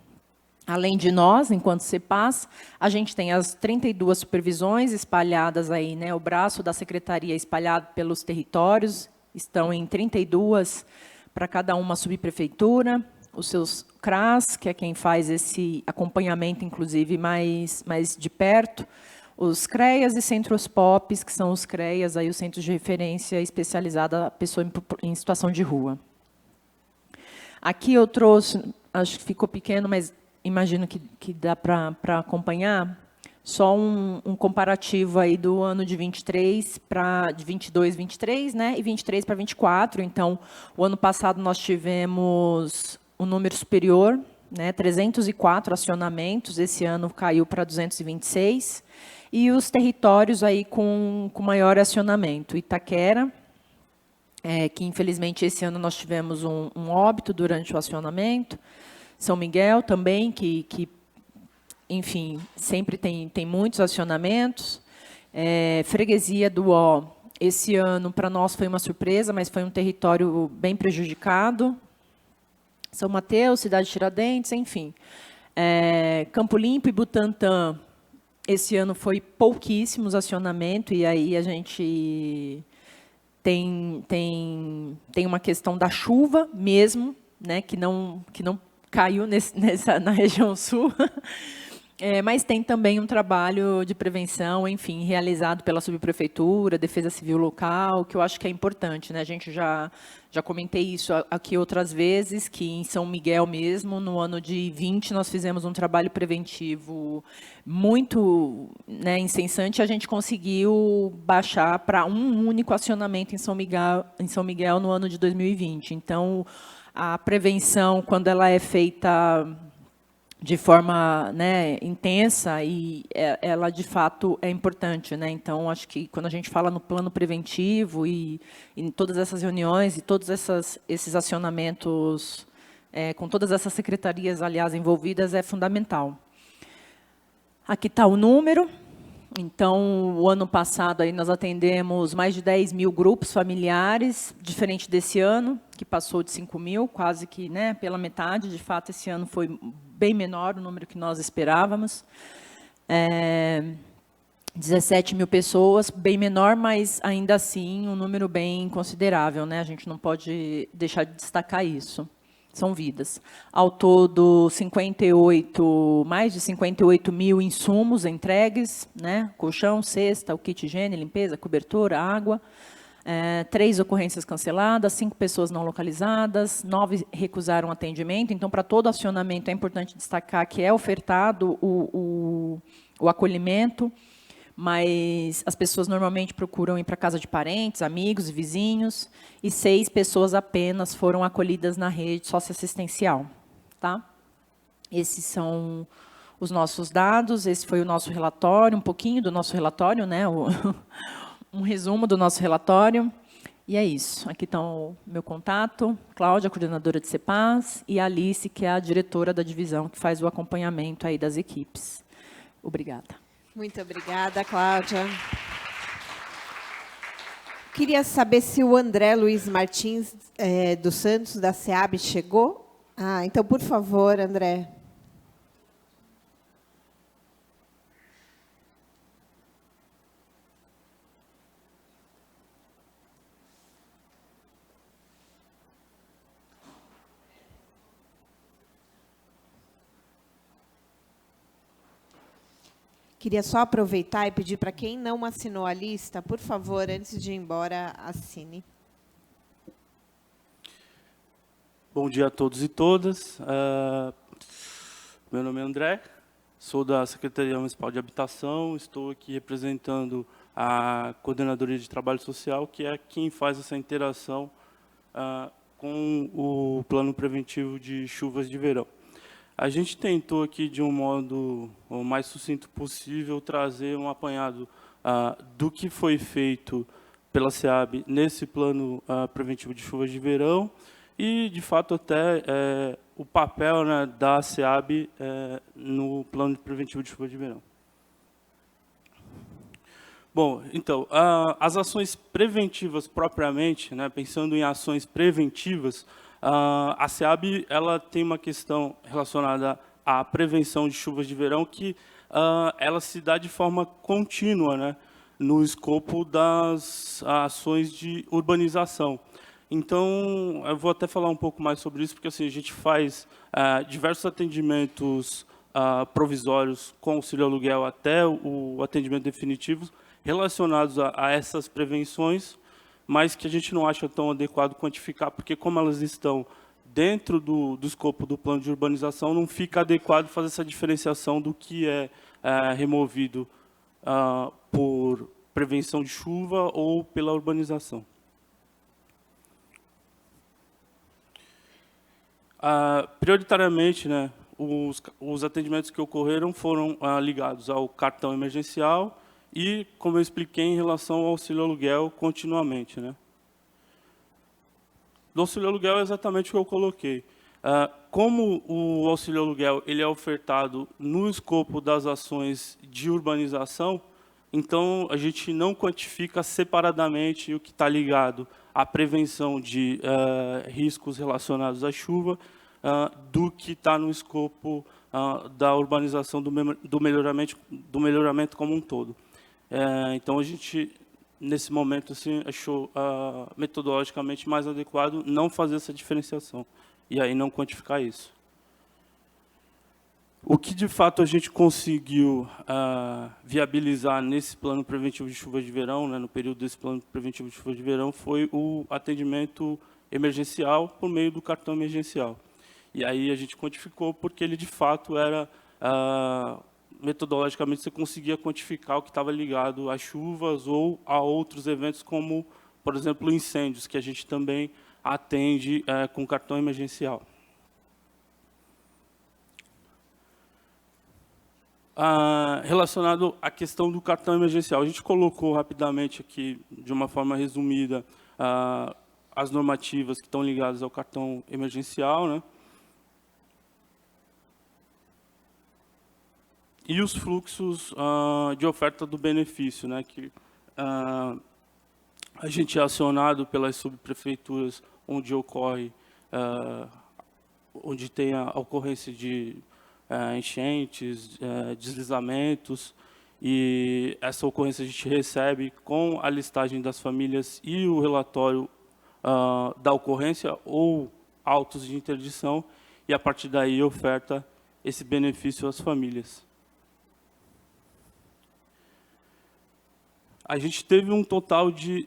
Além de nós, enquanto CEPAS, a gente tem as 32 supervisões espalhadas aí, né, o braço da secretaria espalhado pelos territórios, estão em 32 para cada uma subprefeitura, os seus CRAS, que é quem faz esse acompanhamento, inclusive, mais de perto, os CREAS e centros POPs, que são os CREAS, aí, os centros de referência especializada a pessoa em situação de rua. Aqui eu trouxe, acho que ficou pequeno, mas imagino que dá para acompanhar, só um comparativo aí do ano de 23 para de 22, 23, né, e 23 para 24. Então, o ano passado nós tivemos um número superior, né, 304 acionamentos, esse ano caiu para 226, e os territórios aí com maior acionamento. Itaquera, que infelizmente esse ano nós tivemos um óbito durante o acionamento. São Miguel também, que enfim, sempre tem muitos acionamentos. Freguesia do Ó, esse ano, para nós, foi uma surpresa, mas foi um território bem prejudicado. São Mateus, Cidade Tiradentes, enfim. Campo Limpo e Butantã, Esse ano foi pouquíssimos acionamento, e aí a gente tem uma questão da chuva mesmo, né, que não caiu na região sul. Mas tem também um trabalho de prevenção, enfim, realizado pela subprefeitura, Defesa Civil Local, que eu acho que é importante, né? A gente já comentei isso aqui outras vezes, que em São Miguel mesmo, no ano de 20, nós fizemos um trabalho preventivo muito, né, incessante. A gente conseguiu baixar para um único acionamento em São Miguel no ano de 2020. Então, a prevenção, quando ela é feita de forma, né, intensa, e ela de fato é importante, né? Então acho que quando a gente fala no plano preventivo e em todas essas reuniões e todos esses acionamentos com todas essas secretarias, aliás, envolvidas, é fundamental. Aqui está o número. Então, o ano passado aí nós atendemos mais de 10 mil grupos familiares, diferente desse ano, que passou de 5 mil, quase que, né, pela metade. De fato, esse ano foi bem menor o número que nós esperávamos. 17 mil pessoas, bem menor, mas ainda assim um número bem considerável, né? A gente não pode deixar de destacar isso. São vidas. Ao todo, mais de 58 mil insumos entregues, né? Colchão, cesta, o kit higiene, limpeza, cobertura, água. 3 ocorrências canceladas, 5 pessoas não localizadas, 9 recusaram atendimento. Então, para todo acionamento, é importante destacar que é ofertado o acolhimento, mas as pessoas normalmente procuram ir para a casa de parentes, amigos e vizinhos, e 6 pessoas apenas foram acolhidas na rede socioassistencial. Tá? Esses são os nossos dados, esse foi o nosso relatório, um pouquinho do nosso relatório, né? Um resumo do nosso relatório, e é isso. Aqui está o meu contato, Cláudia, coordenadora de CEPAS, e a Alice, que é a diretora da divisão, que faz o acompanhamento aí das equipes. Obrigada. Muito obrigada, Cláudia. Queria saber se o André Luiz Martins dos Santos, da SEAB, chegou. Então, por favor, André. Queria só aproveitar e pedir para quem não assinou a lista, por favor, antes de ir embora, assine. Bom dia a todos e todas. Meu nome é André, sou da Secretaria Municipal de Habitação, estou aqui representando a Coordenadoria de Trabalho Social, que é quem faz essa interação com o Plano Preventivo de Chuvas de Verão. A gente tentou aqui, de um modo o mais sucinto possível, trazer um apanhado do que foi feito pela SEAB nesse plano preventivo de chuvas de verão e, de fato, até o papel, né, da SEAB no plano preventivo de chuvas de verão. Bom, então, as ações preventivas propriamente, né, pensando em ações preventivas, a SEAB ela tem uma questão relacionada à prevenção de chuvas de verão que ela se dá de forma contínua, né, no escopo das ações de urbanização. Então, eu vou até falar um pouco mais sobre isso, porque assim, a gente faz diversos atendimentos provisórios com auxílio aluguel até o atendimento definitivo, relacionados a essas prevenções, mas que a gente não acha tão adequado quantificar, porque como elas estão dentro do escopo do plano de urbanização, não fica adequado fazer essa diferenciação do que é removido por prevenção de chuva ou pela urbanização. Prioritariamente, né, os atendimentos que ocorreram foram ligados ao cartão emergencial e, como eu expliquei, em relação ao auxílio aluguel continuamente, né. Do auxílio aluguel é exatamente o que eu coloquei. Como o auxílio aluguel ele é ofertado no escopo das ações de urbanização, então a gente não quantifica separadamente o que está ligado à prevenção de riscos relacionados à chuva do que está no escopo da urbanização do melhoramento como um todo. Então, a gente, nesse momento, assim, achou metodologicamente mais adequado não fazer essa diferenciação, e aí não quantificar isso. O que, de fato, a gente conseguiu viabilizar nesse plano preventivo de chuva de verão, né, no período desse plano preventivo de chuva de verão, foi o atendimento emergencial por meio do cartão emergencial. E aí a gente quantificou porque ele, de fato, era... metodologicamente, você conseguia quantificar o que estava ligado às chuvas ou a outros eventos, como, por exemplo, incêndios, que a gente também atende com cartão emergencial. Relacionado à questão do cartão emergencial, a gente colocou rapidamente aqui, de uma forma resumida, as normativas que estão ligadas ao cartão emergencial, né? E os fluxos de oferta do benefício, né? Que a gente é acionado pelas subprefeituras onde ocorre, onde tem a ocorrência de enchentes, deslizamentos, e essa ocorrência a gente recebe com a listagem das famílias e o relatório da ocorrência ou autos de interdição, e a partir daí oferta esse benefício às famílias. A gente teve um total de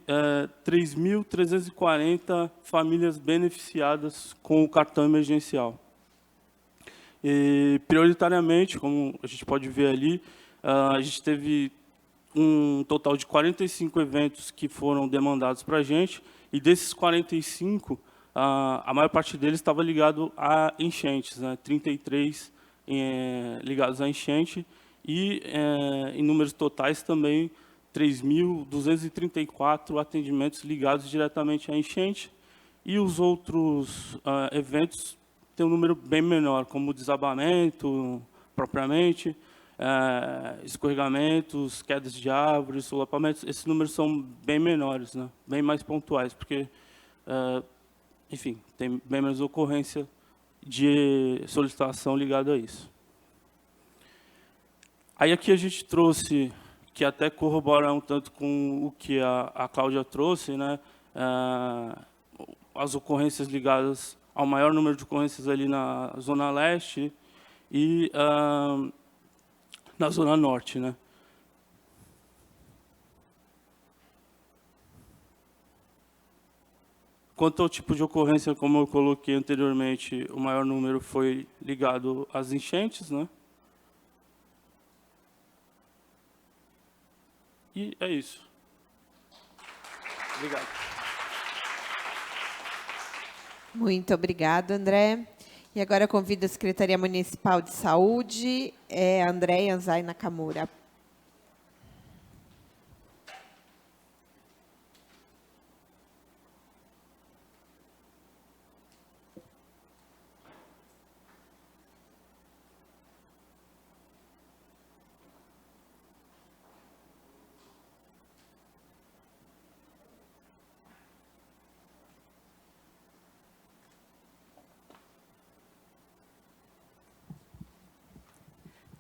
3.340 famílias beneficiadas com o cartão emergencial. E, prioritariamente, como a gente pode ver ali, a gente teve um total de 45 eventos que foram demandados para a gente, e desses 45, a maior parte deles estava ligado a enchentes, né? 33 ligados a enchente, e em números totais também 3.234 atendimentos ligados diretamente à enchente, e os outros eventos têm um número bem menor, como desabamento, propriamente, escorregamentos, quedas de árvores, solapamentos. Esses números são bem menores, né? Bem mais pontuais, porque, enfim, tem bem menos ocorrência de solicitação ligada a isso. Aí aqui a gente trouxe, que até corrobora um tanto com o que a Cláudia trouxe, né? As ocorrências ligadas ao maior número de ocorrências ali na Zona Leste e na Zona Norte, né? Quanto ao tipo de ocorrência, como eu coloquei anteriormente, o maior número foi ligado às enchentes, né? E é isso. Obrigado. Muito obrigado, André. E agora eu convido a Secretaria Municipal de Saúde, a Andréia Anzai Nakamura.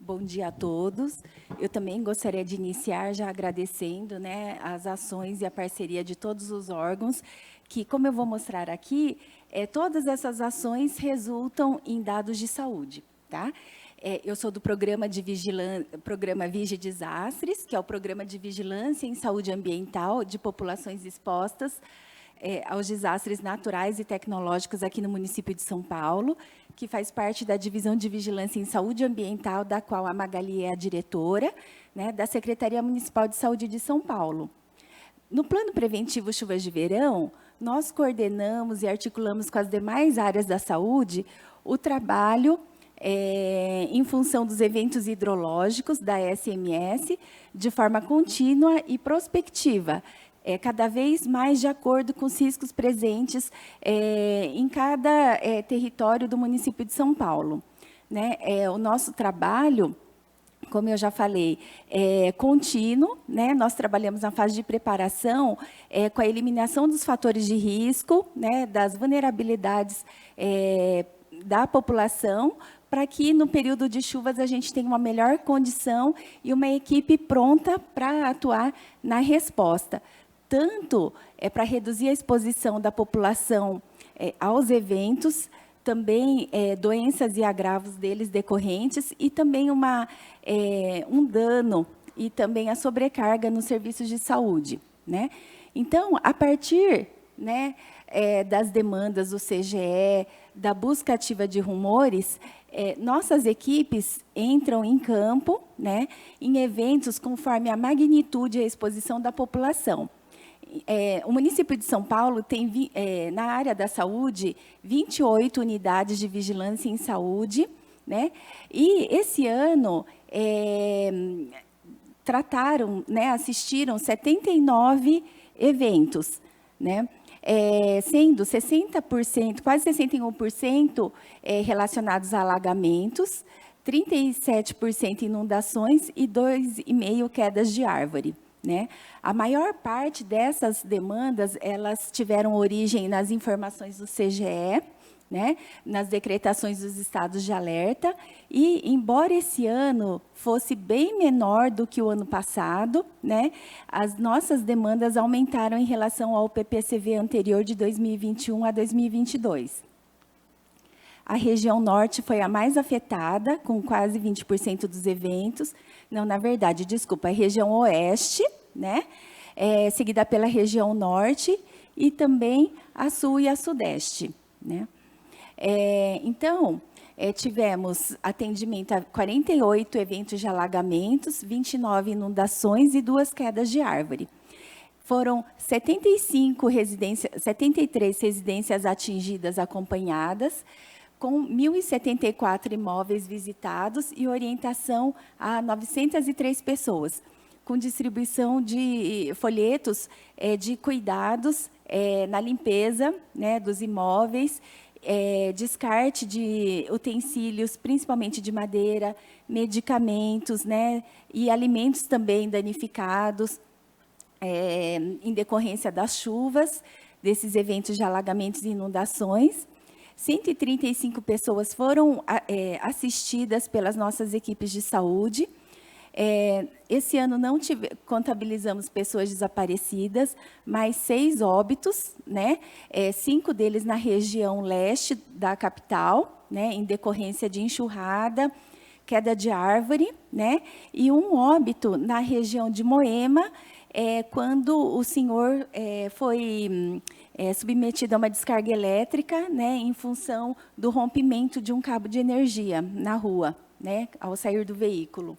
Bom dia a todos. Eu também gostaria de iniciar já agradecendo, né, as ações e a parceria de todos os órgãos, que, como eu vou mostrar aqui, todas essas ações resultam em dados de saúde. Tá? Eu sou do programa Vigi Desastres, que é o programa de vigilância em saúde ambiental de populações expostas aos desastres naturais e tecnológicos aqui no município de São Paulo, que faz parte da Divisão de Vigilância em Saúde Ambiental, da qual a Magali é a diretora, né, da Secretaria Municipal de Saúde de São Paulo. No Plano Preventivo Chuvas de Verão, nós coordenamos e articulamos com as demais áreas da saúde o trabalho em função dos eventos hidrológicos da SMS, de forma contínua e prospectiva, cada vez mais de acordo com os riscos presentes em cada território do município de São Paulo. Né? O nosso trabalho, como eu já falei, é contínuo, né? Nós trabalhamos na fase de preparação com a eliminação dos fatores de risco, né? Das vulnerabilidades da população, para que, no período de chuvas, a gente tenha uma melhor condição e uma equipe pronta para atuar na resposta. Tanto para reduzir a exposição da população aos eventos, também doenças e agravos deles decorrentes, e também um dano e também a sobrecarga nos serviços de saúde, né? Então, a partir, né, das demandas do CGE, da busca ativa de rumores, nossas equipes entram em campo, né, em eventos conforme a magnitude e a exposição da população. O município de São Paulo tem, na área da saúde, 28 unidades de vigilância em saúde, né? E esse ano assistiram 79 eventos, né? Sendo 60%, quase 61% relacionados a alagamentos, 37% inundações e 2,5% quedas de árvore, né? A maior parte dessas demandas, elas tiveram origem nas informações do CGE, né, nas decretações dos estados de alerta, e, embora esse ano fosse bem menor do que o ano passado, né, as nossas demandas aumentaram em relação ao PPCV anterior de 2021 a 2022. A região norte foi a mais afetada, com quase 20% dos eventos. Não, na verdade, desculpa, a região oeste, né, seguida pela região norte, e também a sul e a sudeste, né. Então, tivemos atendimento a 48 eventos de alagamentos, 29 inundações e 2 quedas de árvore. Foram 73 residências atingidas acompanhadas, com 1.074 imóveis visitados e orientação a 903 pessoas, com distribuição de folhetos de cuidados na limpeza, né, dos imóveis, descarte de utensílios, principalmente de madeira, medicamentos, né, e alimentos também danificados em decorrência das chuvas, desses eventos de alagamentos e inundações. 135 pessoas foram assistidas pelas nossas equipes de saúde. Esse ano não contabilizamos pessoas desaparecidas, mas 6 óbitos, né? 5 deles na região leste da capital, né? Em decorrência de enxurrada, queda de árvore, né? E um óbito na região de Moema, quando o senhor foi submetido a uma descarga elétrica, né? Em função do rompimento de um cabo de energia na rua, né? Ao sair do veículo.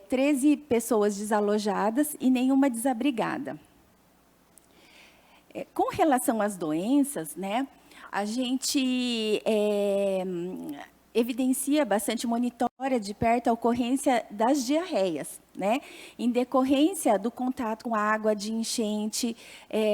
13 pessoas desalojadas e nenhuma desabrigada. Com relação às doenças, né, a gente evidencia bastante, monitora de perto a ocorrência das diarreias, né, em decorrência do contato com a água de enchente,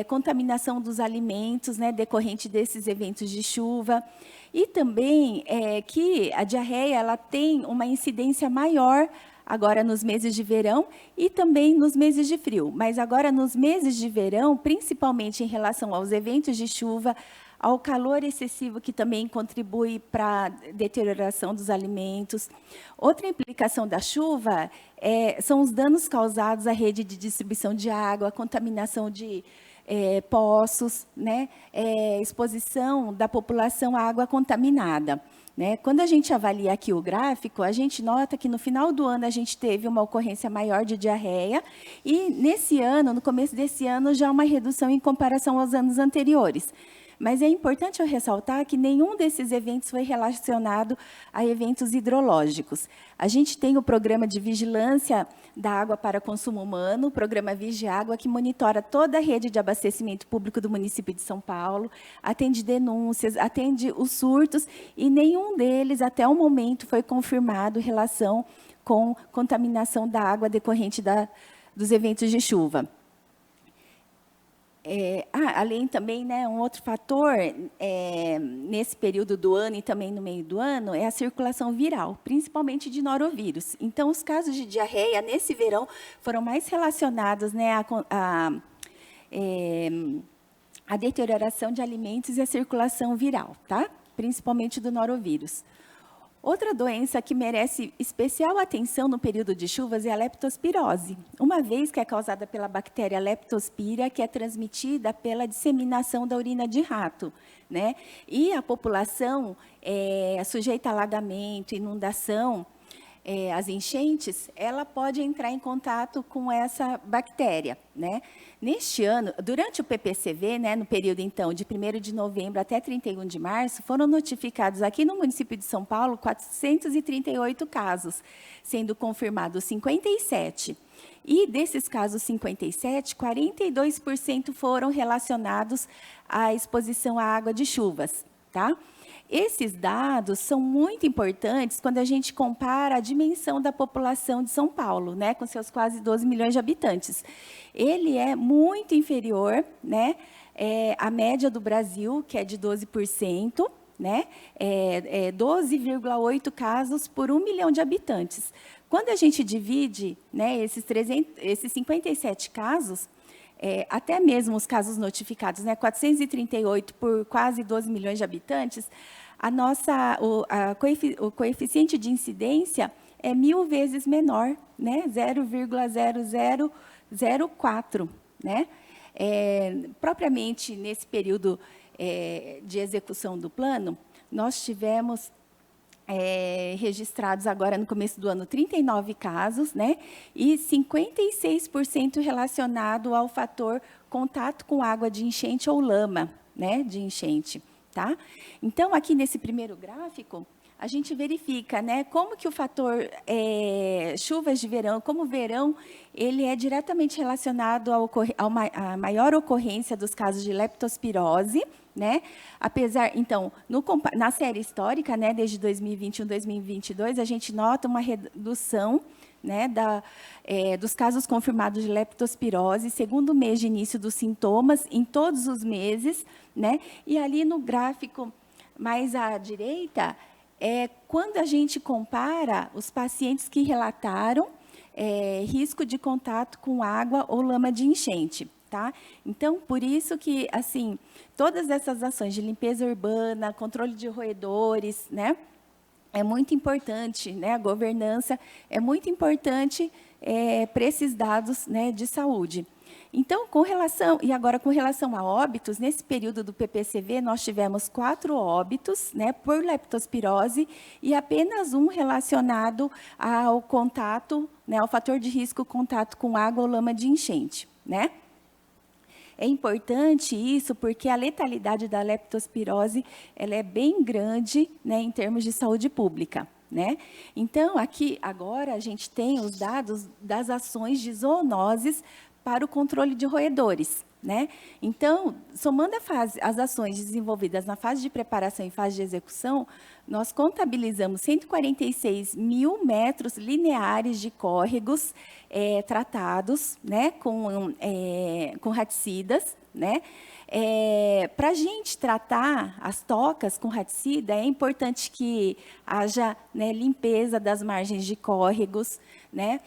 contaminação dos alimentos, né, decorrente desses eventos de chuva, e também que a diarreia ela tem uma incidência maior agora nos meses de verão e também nos meses de frio. Mas agora nos meses de verão, principalmente em relação aos eventos de chuva, ao calor excessivo que também contribui para a deterioração dos alimentos. Outra implicação da chuva são os danos causados à rede de distribuição de água, a contaminação de poços, né? Exposição da população à água contaminada. Né? Quando a gente avalia aqui o gráfico, a gente nota que no final do ano a gente teve uma ocorrência maior de diarreia e nesse ano, no começo desse ano, já uma redução em comparação aos anos anteriores. Mas é importante eu ressaltar que nenhum desses eventos foi relacionado a eventos hidrológicos. A gente tem o programa de vigilância da água para consumo humano, o programa Vigiágua, que monitora toda a rede de abastecimento público do município de São Paulo, atende denúncias, atende os surtos, e nenhum deles, até o momento, foi confirmado em relação com contaminação da água decorrente dos eventos de chuva. Além também, né, um outro fator, nesse período do ano e também no meio do ano, é a circulação viral, principalmente de norovírus. Então, os casos de diarreia, nesse verão, foram mais relacionados, né, a deterioração de alimentos e a circulação viral, tá? principalmente do norovírus. Outra doença que merece especial atenção no período de chuvas é a leptospirose, uma vez que é causada pela bactéria Leptospira, que é transmitida pela disseminação da urina de rato, né? E a população sujeita a alagamento, inundação, as enchentes, ela pode entrar em contato com essa bactéria, né? Neste ano, durante o PPCV, né, no período, então, de 1º de novembro até 31 de março, foram notificados aqui no município de São Paulo 438 casos, sendo confirmados 57. E desses casos 57, 42% foram relacionados à exposição à água de chuvas, tá? Esses dados são muito importantes quando a gente compara a dimensão da população de São Paulo, né, com seus quase 12 milhões de habitantes. Ele é muito inferior, né, à média do Brasil, que é de 12%, né, 12,8 casos por 1 milhão de habitantes. Quando a gente divide, né, esses 57 casos, até mesmo os casos notificados, né, 438 por quase 12 milhões de habitantes, o coeficiente de incidência é 1000 vezes menor, né, 0,0004. Né? Propriamente, nesse período de execução do plano, nós tivemos registrados agora no começo do ano 39 casos, né, e 56% relacionado ao fator contato com água de enchente ou lama, né, de enchente, tá? Então, aqui nesse primeiro gráfico, a gente verifica, né, como que o fator chuvas de verão, como o verão, ele é diretamente relacionado à maior ocorrência dos casos de leptospirose, né? Apesar, então, na série histórica, né, desde 2021 2022, a gente nota uma redução, né, dos casos confirmados de leptospirose, segundo mês de início dos sintomas, em todos os meses, né? E ali no gráfico mais à direita, quando a gente compara os pacientes que relataram risco de contato com água ou lama de enchente. Tá? Então, por isso que, assim, todas essas ações de limpeza urbana, controle de roedores, né, é muito importante, né, a governança é muito importante para esses dados, né, de saúde. Então, com relação a óbitos, nesse período do PPCV, nós tivemos 4 óbitos, né, por leptospirose e apenas um relacionado ao contato, né, ao fator de risco contato com água ou lama de enchente, né? É importante isso porque a letalidade da leptospirose ela é bem grande, né, em termos de saúde pública. Né? Então, aqui, agora, a gente tem os dados das ações de zoonoses para o controle de roedores. Né? Então, somando as ações desenvolvidas na fase de preparação e fase de execução, nós contabilizamos 146 mil metros lineares de córregos tratados, né, com raticidas. Né? Para a gente tratar as tocas com raticida, é importante que haja, né, limpeza das margens de córregos, né?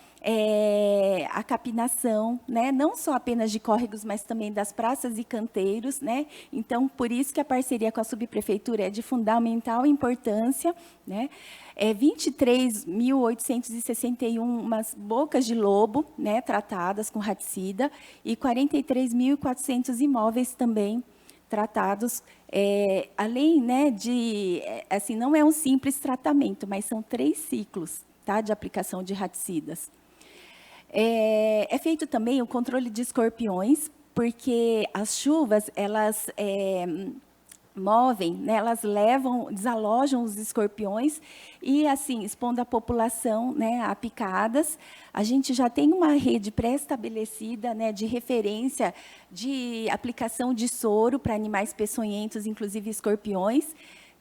A capinação, né, não só apenas de córregos, mas também das praças e canteiros, né? Então, por isso que a parceria com a subprefeitura é de fundamental importância, né? 23.861 bocas de lobo, né, tratadas com raticida e 43.400 imóveis também tratados, além, né, de, assim, não é um simples tratamento, mas são 3 ciclos, tá, de aplicação de raticidas. É feito também o controle de escorpiões, porque as chuvas, elas movem, né, elas desalojam os escorpiões e, assim, expondo a população, né, a picadas. A gente já tem uma rede pré-estabelecida, né, de referência de aplicação de soro para animais peçonhentos, inclusive escorpiões.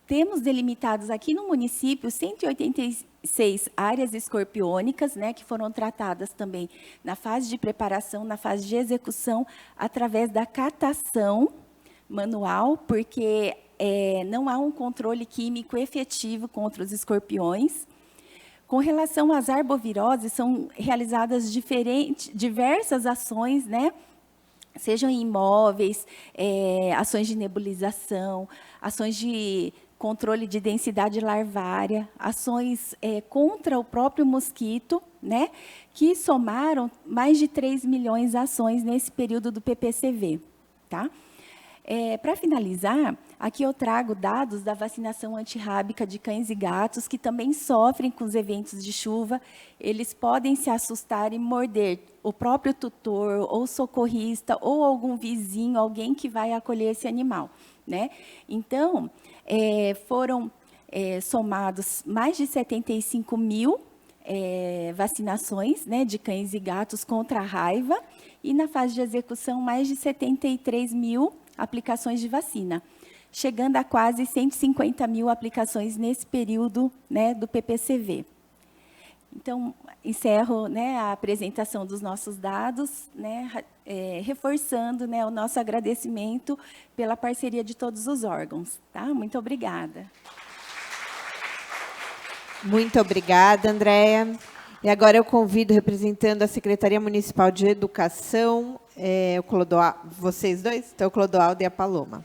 Temos delimitados aqui no município 186 áreas escorpiônicas, né, que foram tratadas também na fase de preparação, na fase de execução, através da catação manual, porque não há um controle químico efetivo contra os escorpiões. Com relação às arboviroses, são realizadas diversas ações, né, sejam em imóveis, ações de nebulização, ações de controle de densidade larvária, ações contra o próprio mosquito, né, que somaram mais de 3 milhões de ações nesse período do PPCV. Tá? Para finalizar, aqui eu trago dados da vacinação antirrábica de cães e gatos, que também sofrem com os eventos de chuva. Eles podem se assustar e morder o próprio tutor, ou socorrista, ou algum vizinho, alguém que vai acolher esse animal, né? Então, foram somados mais de 75 mil vacinações, né, de cães e gatos contra a raiva, e na fase de execução, mais de 73 mil aplicações de vacina, chegando a quase 150 mil aplicações nesse período, né, do PPCV. Então, encerro, né, a apresentação dos nossos dados, né, reforçando, né, o nosso agradecimento pela parceria de todos os órgãos. Tá? Muito obrigada. Muito obrigada, Andréia. E agora eu convido, representando a Secretaria Municipal de Educação, vocês dois, então, o Clodoaldo e a Paloma.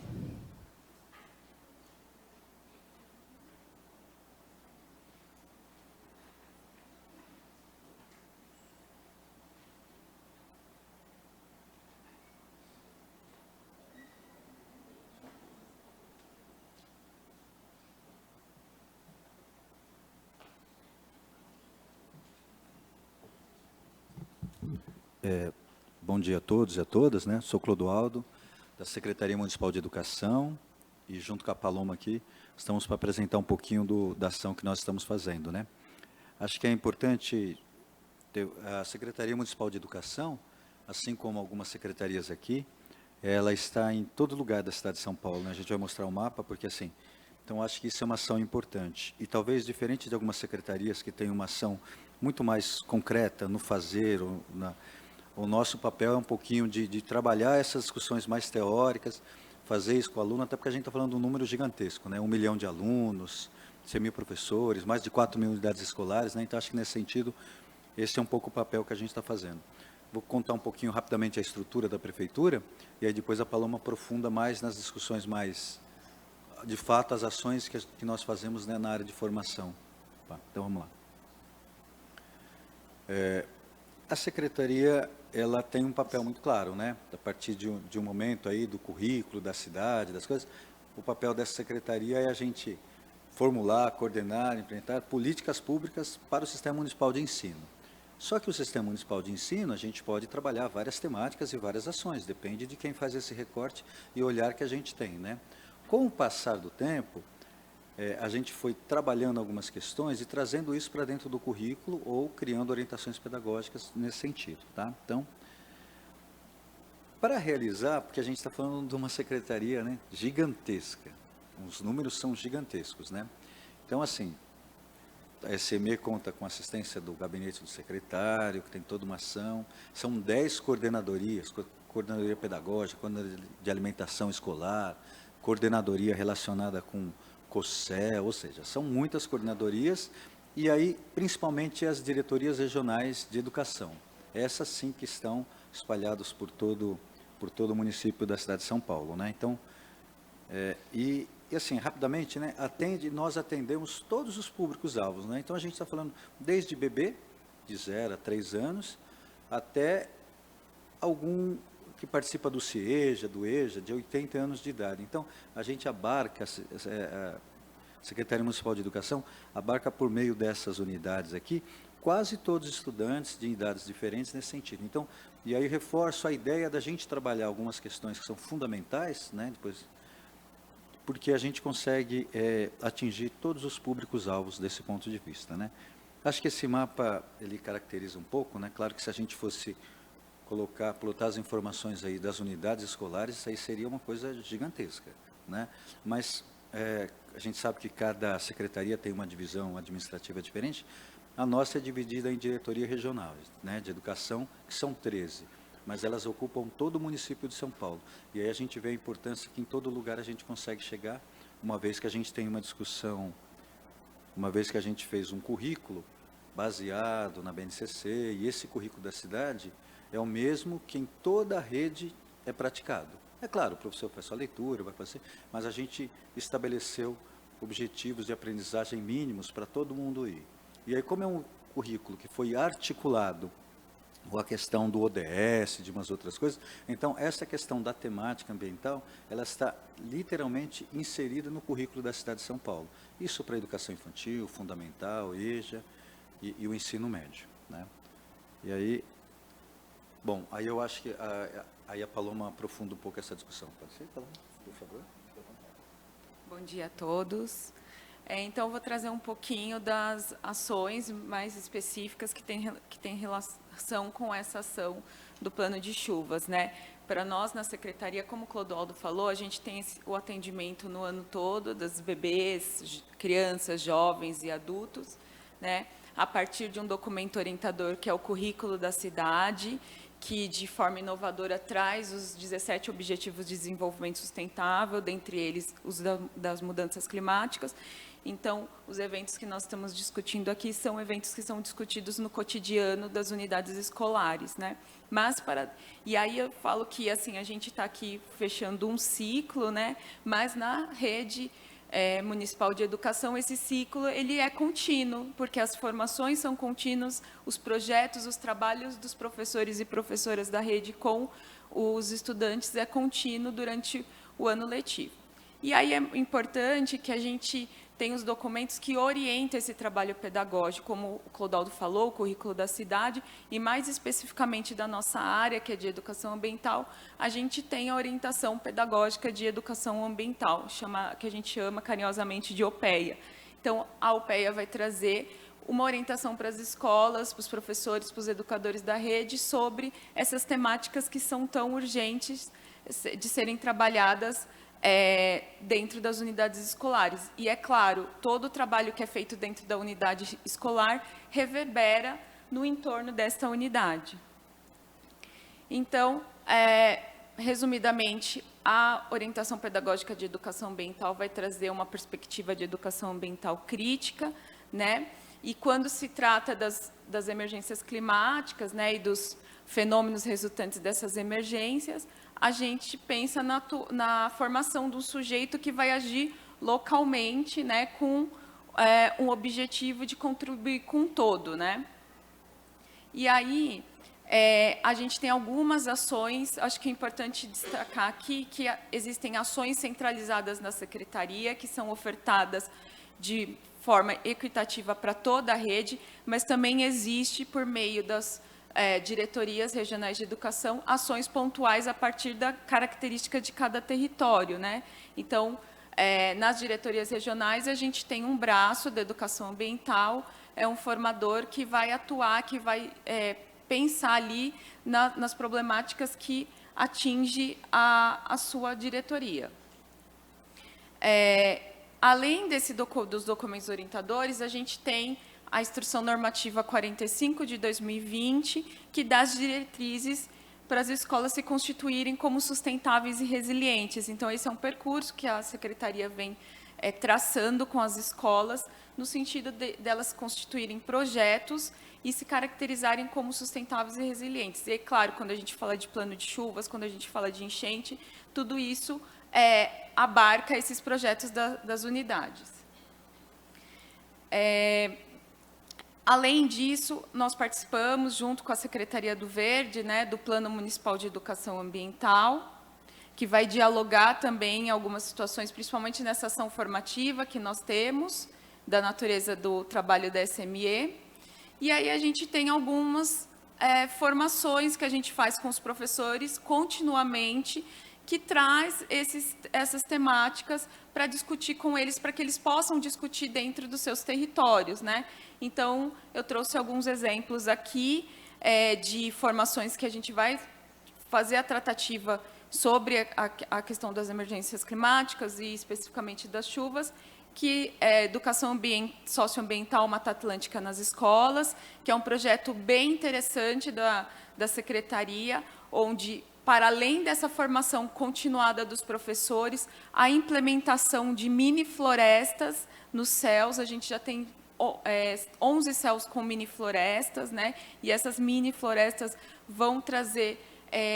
Bom dia a todos e a todas, né? Sou Clodoaldo, da Secretaria Municipal de Educação, e junto com a Paloma aqui, estamos para apresentar um pouquinho da ação que nós estamos fazendo, né? Acho que é importante a Secretaria Municipal de Educação, assim como algumas secretarias aqui, ela está em todo lugar da cidade de São Paulo, né? A gente vai mostrar o mapa, porque assim, então acho que isso é uma ação importante. E talvez diferente de algumas secretarias que têm uma ação muito mais concreta no fazer, o nosso papel é um pouquinho de trabalhar essas discussões mais teóricas, fazer isso com o aluno, até porque a gente está falando de um número gigantesco, né? 1 milhão de alunos, 100 mil professores, mais de 4 mil unidades escolares, né? Então, acho que nesse sentido, esse é um pouco o papel que a gente está fazendo. Vou contar um pouquinho rapidamente a estrutura da prefeitura, e aí depois a Paloma aprofunda mais nas discussões mais, de fato, as ações que nós fazemos, né, na área de formação. Então, vamos lá. A secretaria, ela tem um papel muito claro, né? A partir de um momento aí do currículo, da cidade, das coisas, o papel dessa secretaria é a gente formular, coordenar, implementar políticas públicas para o Sistema Municipal de Ensino. Só que o Sistema Municipal de Ensino, a gente pode trabalhar várias temáticas e várias ações, depende de quem faz esse recorte e olhar que a gente tem, né? Com o passar do tempo, a gente foi trabalhando algumas questões e trazendo isso para dentro do currículo ou criando orientações pedagógicas nesse sentido, tá? Então, para realizar, porque a gente está falando de uma secretaria, né, gigantesca, os números são gigantescos, né? Então, assim, a SME conta com assistência do gabinete do secretário, que tem toda uma ação, são 10 coordenadorias, coordenadoria pedagógica, coordenadoria de alimentação escolar, coordenadoria relacionada com COSEL, ou seja, são muitas coordenadorias, e aí, principalmente, as diretorias regionais de educação. Essas sim que estão espalhadas por todo o município da cidade de São Paulo, né? Então, e assim, rapidamente, né, nós atendemos todos os públicos-alvos, né? Então, a gente está falando desde bebê, de 0 a 3 anos, até algum que participa do CIEJA, do EJA, de 80 anos de idade. Então, a gente abarca, a Secretaria Municipal de Educação abarca por meio dessas unidades aqui, quase todos os estudantes de idades diferentes nesse sentido. Então, e aí reforço a ideia da gente trabalhar algumas questões que são fundamentais, né, depois, porque a gente consegue atingir todos os públicos-alvos desse ponto de vista, né. Acho que esse mapa, ele caracteriza um pouco, né, claro que se a gente fosse plotar as informações aí das unidades escolares, isso aí seria uma coisa gigantesca, né? Mas a gente sabe que cada secretaria tem uma divisão administrativa diferente. A nossa é dividida em diretoria regional, né, de educação, que são 13, mas elas ocupam todo o município de São Paulo. E aí a gente vê a importância que em todo lugar a gente consegue chegar, uma vez que a gente tem uma discussão, uma vez que a gente fez um currículo baseado na BNCC, e esse currículo da cidade é o mesmo que em toda a rede é praticado. É claro, o professor faz sua leitura, vai fazer, mas a gente estabeleceu objetivos de aprendizagem mínimos para todo mundo ir. E aí, como é um currículo que foi articulado com a questão do ODS, de umas outras coisas, então essa questão da temática ambiental, ela está literalmente inserida no currículo da cidade de São Paulo. Isso para a educação infantil, fundamental, EJA e o ensino médio, né? E aí, bom, aí eu acho que aí a Paloma aprofunda um pouco essa discussão. Pode ser, Paloma, por favor? Bom dia a todos. Então, eu vou trazer um pouquinho das ações mais específicas que tem relação com essa ação do plano de chuvas, né? Para nós, na Secretaria, como o Clodoaldo falou, a gente tem o atendimento no ano todo das bebês, crianças, jovens e adultos, né? A partir de um documento orientador, que é o currículo da cidade, que, de forma inovadora, traz os 17 Objetivos de Desenvolvimento Sustentável, dentre eles os das mudanças climáticas. Então, os eventos que nós estamos discutindo aqui são eventos que são discutidos no cotidiano das unidades escolares, né? E aí eu falo que, assim, a gente está aqui fechando um ciclo, né? Mas na rede municipal de educação, esse ciclo ele é contínuo, porque as formações são contínuas, os projetos, os trabalhos dos professores e professoras da rede com os estudantes é contínuo durante o ano letivo. E aí é importante que a gente tenha os documentos que orientam esse trabalho pedagógico, como o Clodoaldo falou, o currículo da cidade, e mais especificamente da nossa área, que é de educação ambiental, a gente tem a orientação pedagógica de educação ambiental, que a gente chama carinhosamente de OPEA. Então, a OPEA vai trazer uma orientação para as escolas, para os professores, para os educadores da rede, sobre essas temáticas que são tão urgentes de serem trabalhadas dentro das unidades escolares. E, é claro, todo o trabalho que é feito dentro da unidade escolar reverbera no entorno desta unidade. Então, resumidamente, a orientação pedagógica de educação ambiental vai trazer uma perspectiva de educação ambiental crítica, né? E quando se trata das emergências climáticas, né, e dos fenômenos resultantes dessas emergências, a gente pensa na formação do sujeito que vai agir localmente, né, com um objetivo de contribuir com o todo, né? E aí, a gente tem algumas ações, acho que é importante destacar aqui que existem ações centralizadas na Secretaria, que são ofertadas de forma equitativa para toda a rede, mas também existe, por meio das diretorias regionais de educação, ações pontuais a partir da característica de cada território, né? Então, nas diretorias regionais, a gente tem um braço da educação ambiental, um formador que vai atuar, que vai pensar ali nas problemáticas que atinge a sua diretoria. Além dos documentos orientadores, a gente tem a Instrução Normativa 45 de 2020, que dá as diretrizes para as escolas se constituírem como sustentáveis e resilientes. Então, esse é um percurso que a Secretaria vem traçando com as escolas, no sentido delas se constituírem projetos e se caracterizarem como sustentáveis e resilientes. E, é claro, quando a gente fala de plano de chuvas, quando a gente fala de enchente, tudo isso abarca esses projetos das unidades. Além disso, nós participamos, junto com a Secretaria do Verde, né, do Plano Municipal de Educação Ambiental, que vai dialogar também em algumas situações, principalmente nessa ação formativa que nós temos, da natureza do trabalho da SME. E aí a gente tem algumas formações que a gente faz com os professores continuamente, que traz essas temáticas para discutir com eles, para que eles possam discutir dentro dos seus territórios, né? Então, eu trouxe alguns exemplos aqui de formações que a gente vai fazer a tratativa sobre a questão das emergências climáticas e especificamente das chuvas, que é Educação Socioambiental Mata Atlântica nas Escolas, que é um projeto bem interessante da Secretaria, onde, para além dessa formação continuada dos professores, a implementação de mini-florestas nos céus, a gente já tem 11 céus com mini-florestas, né? E essas mini-florestas vão trazer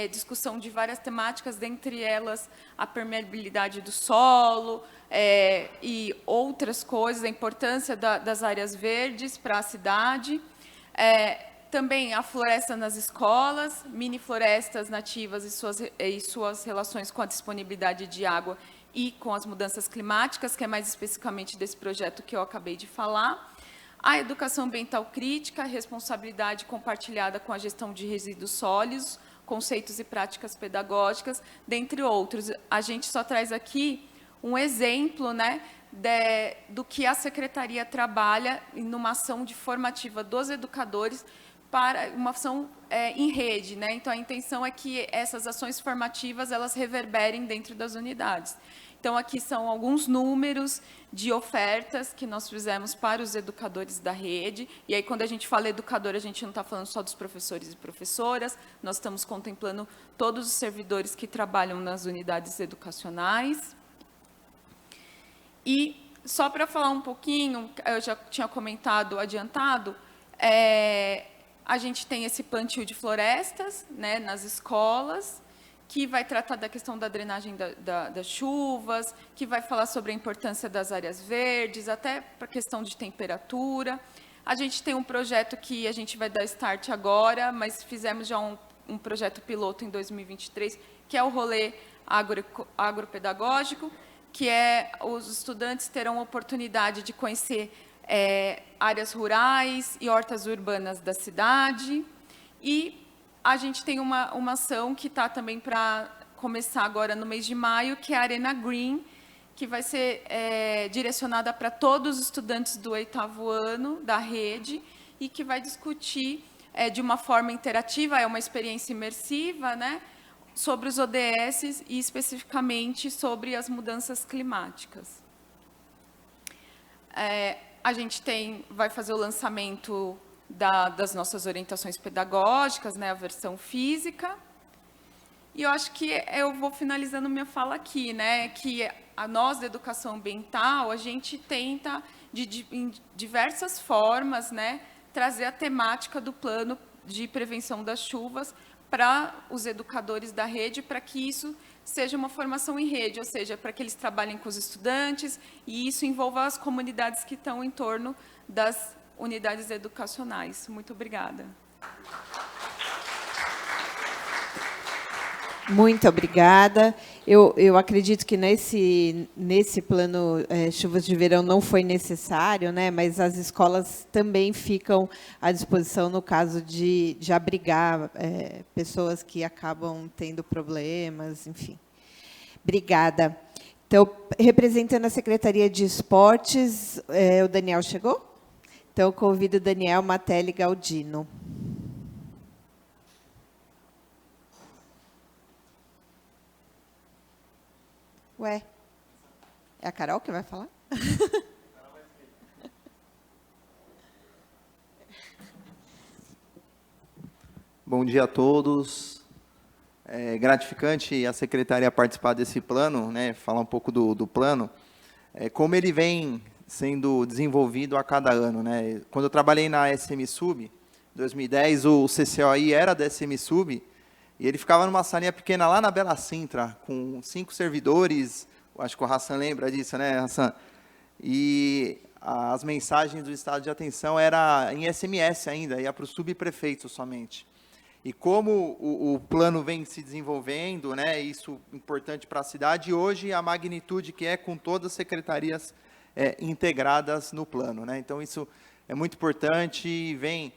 discussão de várias temáticas, dentre elas a permeabilidade do solo e outras coisas, a importância das áreas verdes para a cidade. Também a floresta nas escolas, mini-florestas nativas e suas relações com a disponibilidade de água e com as mudanças climáticas, que é mais especificamente desse projeto que eu acabei de falar. A educação ambiental crítica, responsabilidade compartilhada com a gestão de resíduos sólidos, conceitos e práticas pedagógicas, dentre outros. A gente só traz aqui um exemplo, né, do que a Secretaria trabalha numa ação de formativa dos educadores para uma ação em rede, né? Então, a intenção é que essas ações formativas, elas reverberem dentro das unidades. Então, aqui são alguns números de ofertas que nós fizemos para os educadores da rede. E aí, quando a gente fala educador, a gente não está falando só dos professores e professoras, nós estamos contemplando todos os servidores que trabalham nas unidades educacionais. E, só para falar um pouquinho, eu já tinha comentado, adiantado, a gente tem esse plantio de florestas, né, nas escolas, que vai tratar da questão da drenagem das chuvas, que vai falar sobre a importância das áreas verdes, até para a questão de temperatura. A gente tem um projeto que a gente vai dar start agora, mas fizemos já um projeto piloto em 2023, que é o rolê agropedagógico, que os estudantes terão a oportunidade de conhecer áreas rurais e hortas urbanas da cidade. E a gente tem uma ação que está também para começar agora no mês de maio, que é a Arena Green, que vai ser direcionada para todos os estudantes do 8º ano da rede e que vai discutir de uma forma interativa, é uma experiência imersiva, né, sobre os ODS e especificamente sobre as mudanças climáticas. A gente vai fazer o lançamento das nossas orientações pedagógicas, né, a versão física. E eu acho que eu vou finalizando minha fala aqui, né, que nós, da educação ambiental, a gente tenta, em diversas formas, né, trazer a temática do plano de prevenção das chuvas para os educadores da rede, para que isso seja uma formação em rede, ou seja, para que eles trabalhem com os estudantes e isso envolva as comunidades que estão em torno das unidades educacionais. Muito obrigada. Muito obrigada. Eu acredito que nesse plano Chuvas de Verão não foi necessário, né? Mas as escolas também ficam à disposição no caso de abrigar pessoas que acabam tendo problemas, enfim. Obrigada. Então, representando a Secretaria de Esportes, o Daniel chegou? Então, eu convido o Daniel Matelli Galdino. Ué, é a Carol que vai falar? Bom dia a todos. É gratificante a Secretaria participar desse plano, né, falar um pouco do plano, como ele vem sendo desenvolvido a cada ano, né? Quando eu trabalhei na SMSub, em 2010, o CCOI era da SMSub, e ele ficava numa salinha pequena lá na Bela Sintra, com 5 servidores, acho que o Hassan lembra disso, né, Hassan? E as mensagens do estado de atenção era em SMS ainda, ia para o subprefeito somente. E como o plano vem se desenvolvendo, né, isso é importante para a cidade, e hoje a magnitude que é com todas as secretarias integradas no plano, né? Então, isso é muito importante e vem,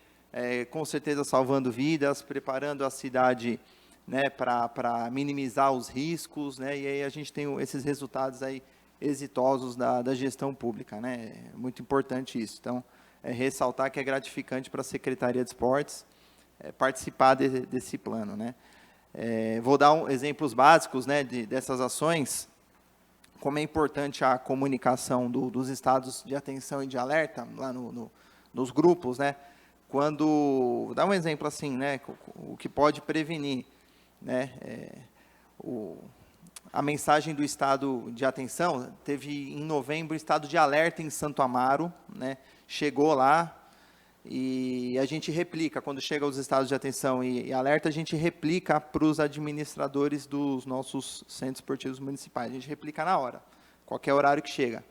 com certeza, salvando vidas, preparando a cidade, né, para minimizar os riscos, né? E aí a gente tem esses resultados aí exitosos da gestão pública, né? É muito importante isso. Então, ressaltar que é gratificante para a Secretaria de Esportes participar desse plano, né? Vou dar exemplos básicos, né, dessas ações, como é importante a comunicação dos estados de atenção e de alerta lá nos grupos, né? Quando, dá um exemplo assim, né, o que pode prevenir, né? A mensagem do estado de atenção, teve em novembro estado de alerta em Santo Amaro, né? Chegou lá, E a gente replica, quando chega os estados de atenção e alerta, a gente replica para os administradores dos nossos centros esportivos municipais. A gente replica na hora, qualquer horário que chega.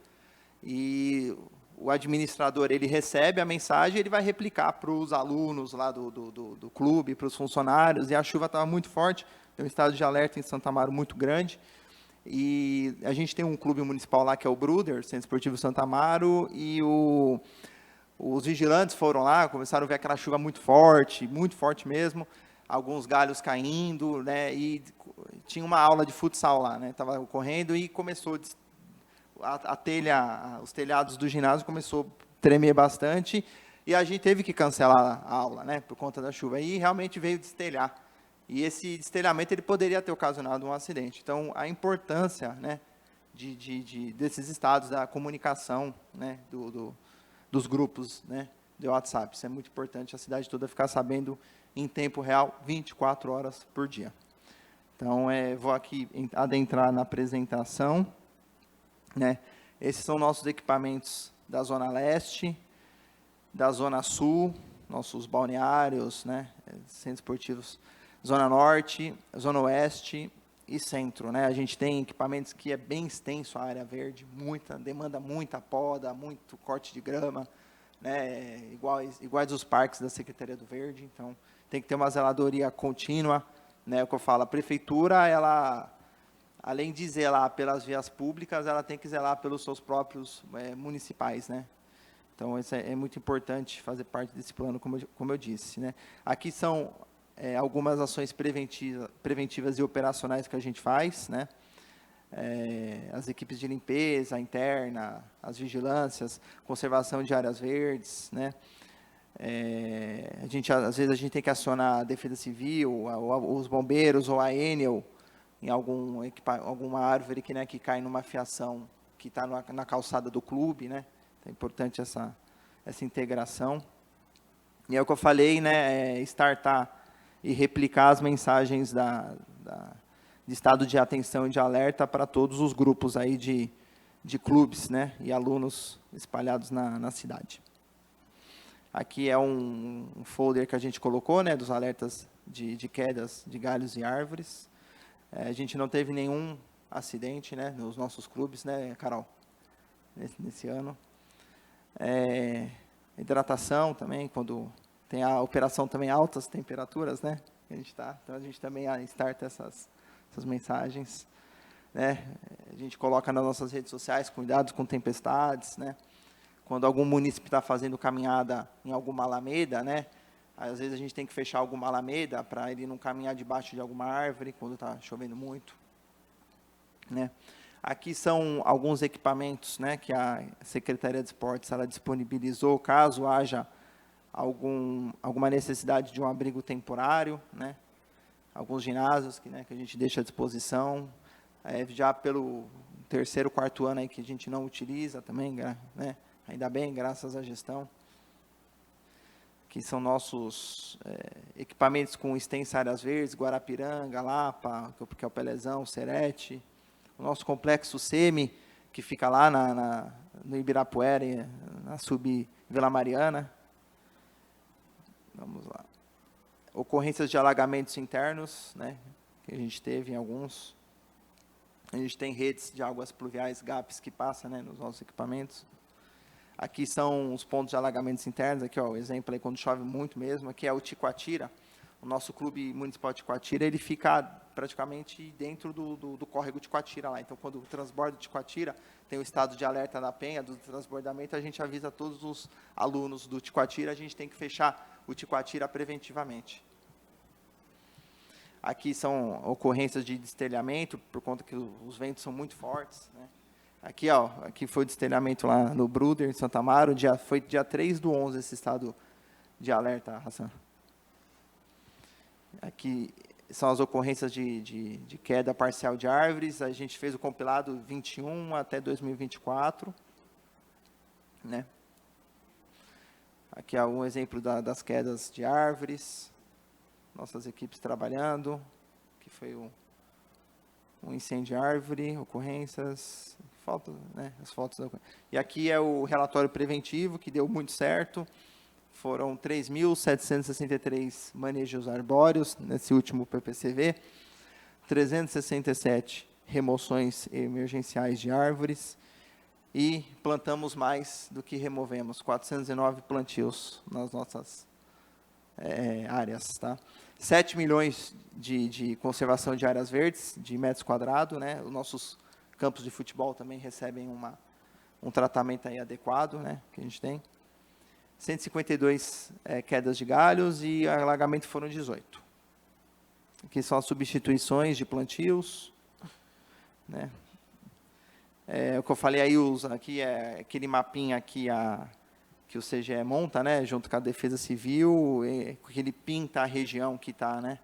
E o administrador, ele recebe a mensagem, ele vai replicar para os alunos lá do clube, para os funcionários, e a chuva estava muito forte, tem um estado de alerta em Santo Amaro muito grande, e a gente tem um clube municipal lá, que é o Bruder, Centro Esportivo Santo Amaro, e os vigilantes foram lá, começaram a ver aquela chuva muito forte mesmo, alguns galhos caindo, né, e tinha uma aula de futsal lá, né, estava ocorrendo, e começou os telhados do ginásio começou a tremer bastante, e a gente teve que cancelar a aula, né, por conta da chuva, e realmente veio destelhar. E esse destelhamento ele poderia ter ocasionado um acidente. Então, a importância, né, desses estados da comunicação, né, dos grupos, né, de WhatsApp. Isso é muito importante, a cidade toda ficar sabendo em tempo real, 24 horas por dia. Então, vou aqui adentrar na apresentação, né. Esses são nossos equipamentos da Zona Leste, da Zona Sul, nossos balneários, né, centros esportivos, Zona Norte, Zona Oeste e Centro, né? A gente tem equipamentos que é bem extenso a área verde, demanda muita poda, muito corte de grama, né? Iguais os parques da Secretaria do Verde, então tem que ter uma zeladoria contínua, né? O que eu falo, a prefeitura, ela, além de zelar pelas vias públicas, ela tem que zelar pelos seus próprios municipais, né? Então, isso é muito importante fazer parte desse plano, como eu disse, né? Aqui são algumas ações preventivas e operacionais que a gente faz, né? As equipes de limpeza interna, as vigilâncias, conservação de áreas verdes, né? Às vezes a gente tem que acionar a Defesa Civil, os bombeiros ou a Enel em alguma árvore que cai numa fiação que está na calçada do clube, né? Então, é importante essa integração. E é o que eu falei, né? Startar e replicar as mensagens de estado de atenção e de alerta para todos os grupos aí de clubes, né, e alunos espalhados na cidade. Aqui é um folder que a gente colocou, né, dos alertas de quedas de galhos e árvores. A gente não teve nenhum acidente, né, nos nossos clubes, né, Carol, nesse ano. Hidratação também, quando tem a operação também altas temperaturas, né? Então a gente também starta essas mensagens, né? A gente coloca nas nossas redes sociais cuidados com tempestades, né? Quando algum munícipe está fazendo caminhada em alguma alameda, né? Às vezes a gente tem que fechar alguma alameda para ele não caminhar debaixo de alguma árvore quando está chovendo muito, né? Aqui são alguns equipamentos, né, que a Secretaria de Esportes ela disponibilizou caso haja alguma necessidade de um abrigo temporário, né? Alguns ginásios que a gente deixa à disposição, já pelo terceiro, quarto ano aí que a gente não utiliza também, né? Ainda bem, graças à gestão. Que são nossos equipamentos com extensa áreas verdes, Guarapiranga, Lapa, que é o Pelezão, Serete, o nosso complexo SEMI, que fica lá no Ibirapuera, na Sub-Vila Mariana. Vamos lá. Ocorrências de alagamentos internos, né, que a gente teve em alguns. A gente tem redes de águas pluviais, GAPs, que passam, né, nos nossos equipamentos. Aqui são os pontos de alagamentos internos, aqui ó, o exemplo aí quando chove muito mesmo, aqui é o Ticoatira. O nosso clube municipal de Ticoatira, ele fica praticamente dentro do córrego de Ticoatira lá. Então, quando transborda de Ticoatira, tem o estado de alerta da penha, do transbordamento, a gente avisa todos os alunos do Ticoatira, a gente tem que fechar o Ticoatira preventivamente. Aqui são ocorrências de destelhamento, por conta que os ventos são muito fortes, né? Aqui, ó, aqui foi o destelhamento lá no Bruder, em Santo Amaro, foi dia 3/11 esse estado de alerta, Hassan. Aqui são as ocorrências de queda parcial de árvores. A gente fez o compilado 21 até 2024. Né? Aqui é um exemplo das quedas de árvores. Nossas equipes trabalhando. Aqui foi um incêndio de árvore, ocorrências, as fotos. E aqui é o relatório preventivo, que deu muito certo. foram 3.763 manejos arbóreos nesse último PPCV, 367 remoções emergenciais de árvores e plantamos mais do que removemos, 409 plantios nas nossas áreas. Tá? 7 milhões de conservação de áreas verdes, de metros quadrados, né? Os nossos campos de futebol também recebem um tratamento aí adequado, né, que a gente tem. 152 quedas de galhos e alagamento foram 18. Aqui são as substituições de plantios, né. O que eu falei aí, aqui é aquele mapinha aqui que o CGE monta, né, junto com a Defesa Civil, que ele pinta a região que está, né,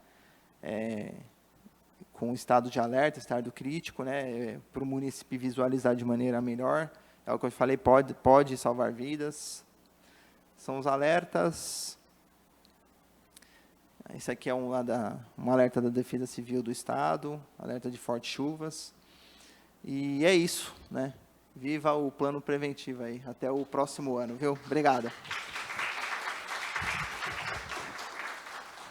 com estado de alerta, estado crítico, né, para o município visualizar de maneira melhor. É o que eu falei, pode salvar vidas. São os alertas. Esse aqui é um alerta da Defesa Civil do Estado, alerta de fortes chuvas. E é isso, né? Viva o plano preventivo aí. Até o próximo ano, viu? Obrigada.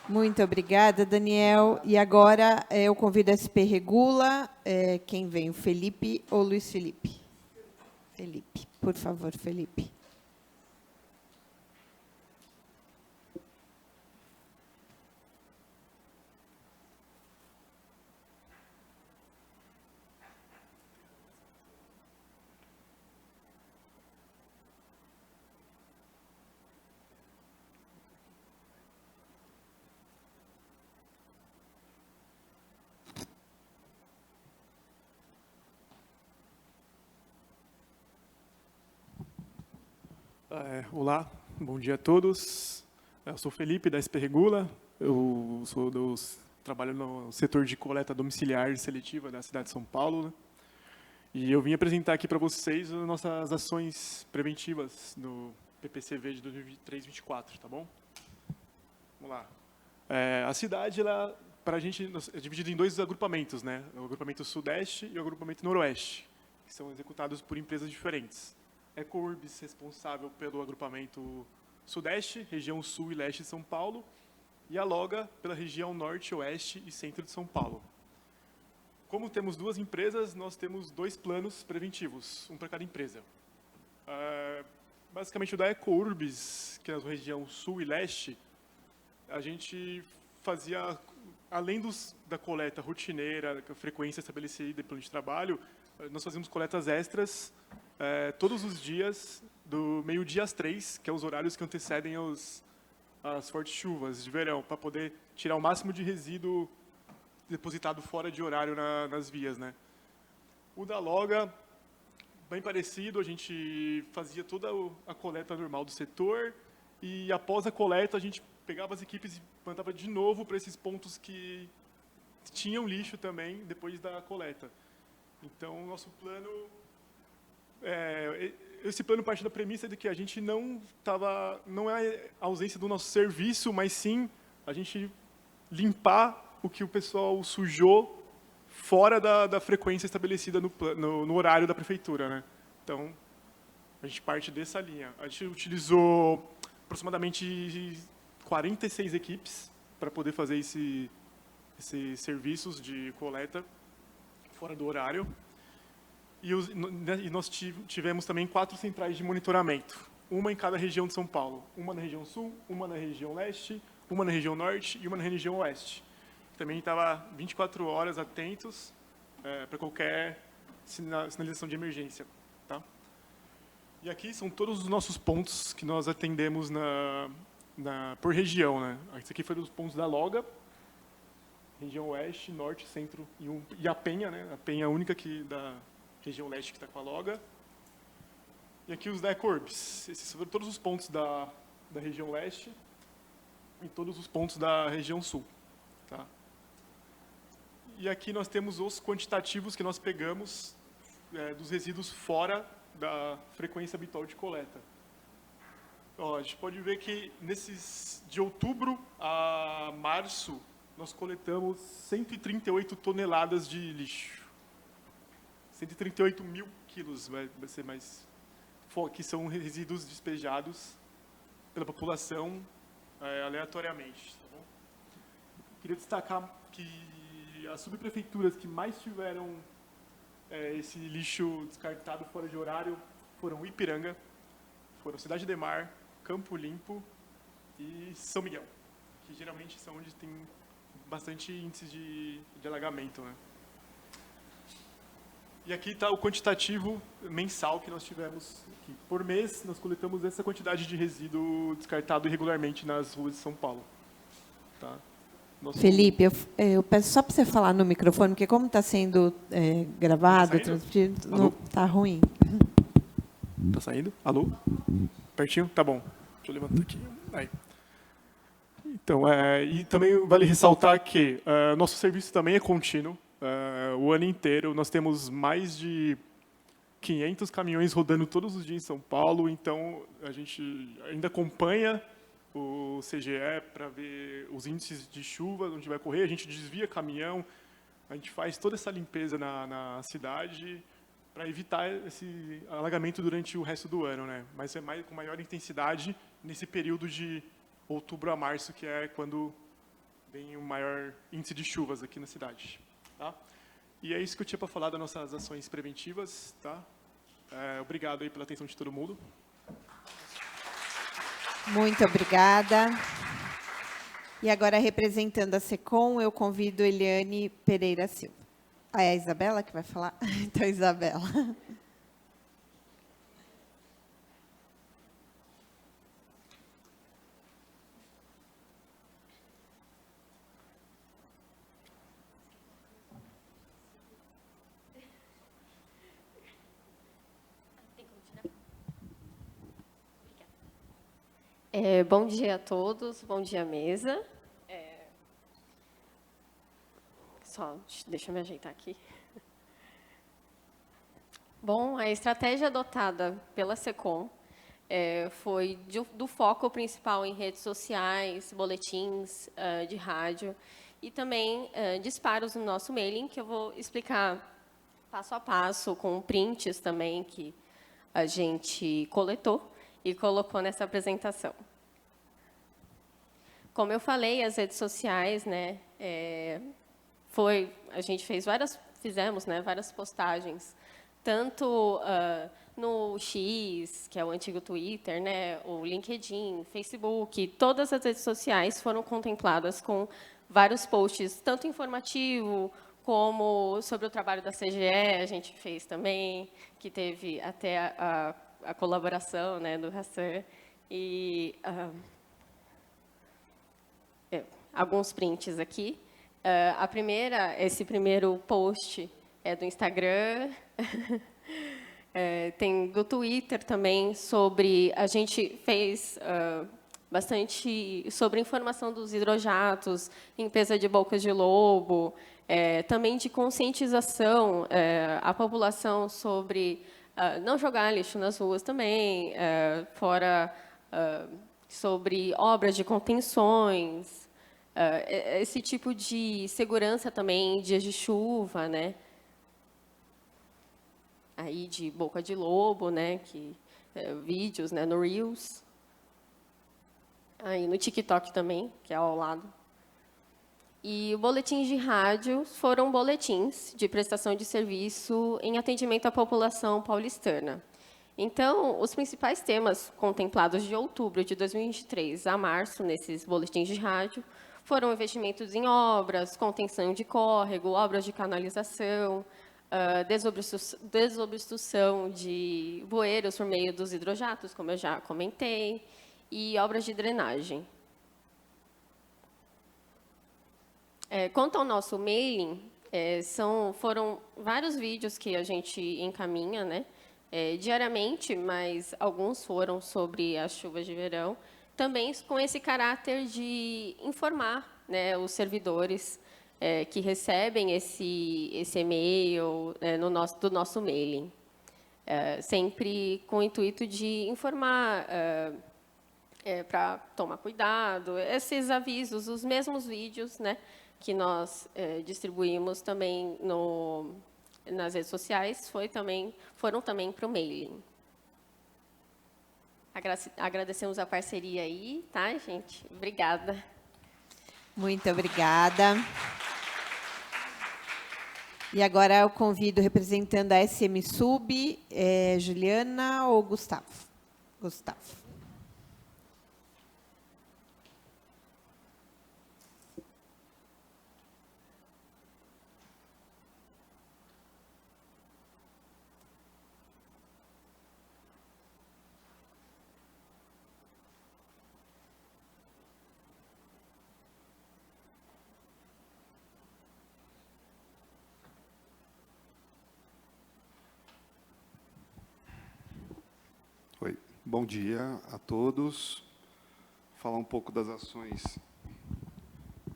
Muito obrigada, Daniel. E agora eu convido a SP Regula. Quem vem, o Felipe ou o Luiz Felipe? Felipe, por favor, Felipe. Olá, bom dia a todos. Eu sou Felipe, da SP Regula. Eu trabalho no setor de coleta domiciliar e seletiva da cidade de São Paulo, né? E eu vim apresentar aqui para vocês as nossas ações preventivas no PPCV de 2023-24, tá bom? Vamos lá. A cidade, para a gente, é dividida em dois agrupamentos, né? O agrupamento Sudeste e o agrupamento Noroeste, que são executados por empresas diferentes. Ecourbis, responsável pelo agrupamento Sudeste, região Sul e Leste de São Paulo, e a Loga pela região Norte, Oeste e Centro de São Paulo. Como temos duas empresas, nós temos 2 planos preventivos, um para cada empresa. Basicamente, o da Ecourbis, que é a região Sul e Leste, a gente fazia, além da coleta rotineira, a frequência estabelecida em plano de trabalho, nós fazíamos coletas extras todos os dias, do meio-dia às 3, que é os horários que antecedem as fortes chuvas de verão, para poder tirar o máximo de resíduo depositado fora de horário nas vias, né? O da Loga, bem parecido, a gente fazia toda a coleta normal do setor e, após a coleta, a gente pegava as equipes e mandava de novo para esses pontos que tinham lixo também depois da coleta. Então, o nosso plano... esse plano parte da premissa de que a gente não é a ausência do nosso serviço, mas sim a gente limpar o que o pessoal sujou fora da frequência estabelecida no horário da prefeitura, né? Então, a gente parte dessa linha. A gente utilizou aproximadamente 46 equipes para poder fazer esses serviços de coleta fora do horário. E nós tivemos também 4 centrais de monitoramento, uma em cada região de São Paulo, uma na região Sul, uma na região Leste, uma na região Norte e uma na região Oeste. Também estava 24 horas atentos para qualquer sinalização de emergência. Tá? E aqui são todos os nossos pontos que nós atendemos por região. Né? Esse aqui foi os pontos da Loga, região Oeste, Norte, Centro e a Penha, né? A Penha única da região Leste que está com a Loga. E aqui os da Ecourbis. Esses foram todos os pontos da região Leste e todos os pontos da região Sul. Tá? E aqui nós temos os quantitativos que nós pegamos dos resíduos fora da frequência habitual de coleta. Ó, a gente pode ver que de outubro a março nós coletamos 138 toneladas de lixo. 138 mil quilos, vai ser mais, que são resíduos despejados pela população aleatoriamente. Tá bom? Queria destacar que as subprefeituras que mais tiveram esse lixo descartado fora de horário foram Ipiranga, foram Cidade Ademar, Campo Limpo e São Miguel, que geralmente são onde tem bastante índice de alagamento, né? E aqui está o quantitativo mensal que nós tivemos. Que, por mês, nós coletamos essa quantidade de resíduo descartado irregularmente nas ruas de São Paulo. Tá? Felipe, eu peço só para você falar no microfone, porque como está sendo gravado, transmitido, está ruim. Está saindo? Alô? Pertinho? Tá bom. Deixa eu levantar aqui. Aí. Então, e também vale ressaltar que nosso serviço também é contínuo. O ano inteiro, nós temos mais de 500 caminhões rodando todos os dias em São Paulo, então a gente ainda acompanha o CGE para ver os índices de chuva, onde vai correr, a gente desvia caminhão, a gente faz toda essa limpeza na cidade para evitar esse alagamento durante o resto do ano, né? Mas é com maior intensidade nesse período de outubro a março, que é quando vem o maior índice de chuvas aqui na cidade. Tá? E é isso que eu tinha para falar das nossas ações preventivas. Tá? Obrigado aí pela atenção de todo mundo. Muito obrigada. E agora, representando a SECOM, eu convido Eliane Pereira Silva. É a Isabela que vai falar? Então, Isabela. Bom dia a todos, bom dia mesa. Deixa eu me ajeitar aqui. Bom, a estratégia adotada pela SECOM foi do foco principal em redes sociais, boletins de rádio e também disparos no nosso mailing, que eu vou explicar passo a passo, com prints também que a gente coletou e colocou nessa apresentação. Como eu falei, as redes sociais, né, a gente fizemos, né, várias postagens, tanto no X, que é o antigo Twitter, né, o LinkedIn, Facebook, todas as redes sociais foram contempladas com vários posts, tanto informativo como sobre o trabalho da CGE, a gente fez também, que teve até a colaboração, né, do Hassan, e alguns prints aqui. Esse primeiro post é do Instagram, tem do Twitter também, a gente fez bastante sobre informação dos hidrojatos, limpeza de bocas de lobo, também de conscientização à população sobre não jogar lixo nas ruas também, sobre obras de contenções, esse tipo de segurança também em dias de chuva, né? Aí de boca de lobo, né? Vídeos, né? No Reels. Aí no TikTok também, que é ao lado. E boletins de rádio foram boletins de prestação de serviço em atendimento à população paulistana. Então, os principais temas contemplados de outubro de 2023 a março, nesses boletins de rádio, foram investimentos em obras, contenção de córrego, obras de canalização, desobstrução de bueiros por meio dos hidrojatos, como eu já comentei, e obras de drenagem. Quanto ao nosso mailing, foram vários vídeos que a gente encaminha, né, diariamente, mas alguns foram sobre as chuvas de verão, também com esse caráter de informar, né, os servidores que recebem esse e-mail do nosso mailing, sempre com o intuito de informar para tomar cuidado, esses avisos, os mesmos vídeos, né, que nós distribuímos também nas redes sociais, foram também para o mailing. Agradecemos a parceria aí, tá, gente? Obrigada. Muito obrigada. E agora eu convido, representando a SM Sub, Juliana ou Gustavo? Gustavo. Oi, bom dia a todos. Falar um pouco das ações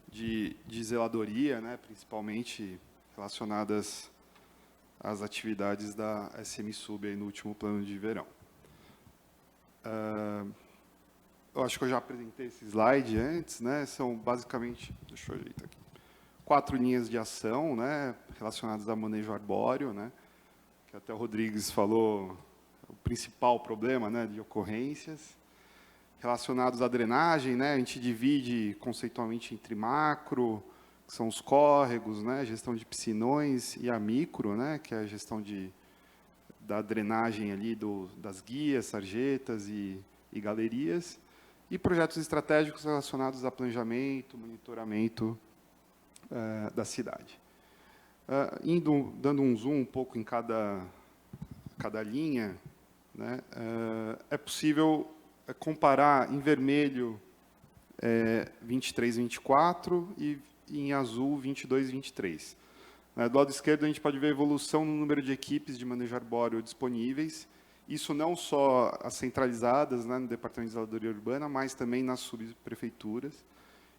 de zeladoria, né, principalmente relacionadas às atividades da SM Sub aí no último plano de verão. Eu acho que eu já apresentei esse slide antes, né, são basicamente, deixa eu ajeitar aqui, 4 linhas de ação, né, relacionadas a manejo arbóreo, né, que até o Rodrigues falou, o principal problema, né, de ocorrências. Relacionados à drenagem, né, a gente divide conceitualmente entre macro, que são os córregos, né, gestão de piscinões, e a micro, né, que é a gestão da drenagem ali das guias, sarjetas e galerias, e projetos estratégicos relacionados a planejamento, monitoramento da cidade. Dando um zoom um pouco em cada linha, né, é possível comparar em vermelho 23, 24 e em azul 22, 23. Do lado esquerdo a gente pode ver a evolução no número de equipes de manejo arbóreo disponíveis, isso não só as centralizadas, né, no Departamento de Zeladoria Urbana, mas também nas subprefeituras.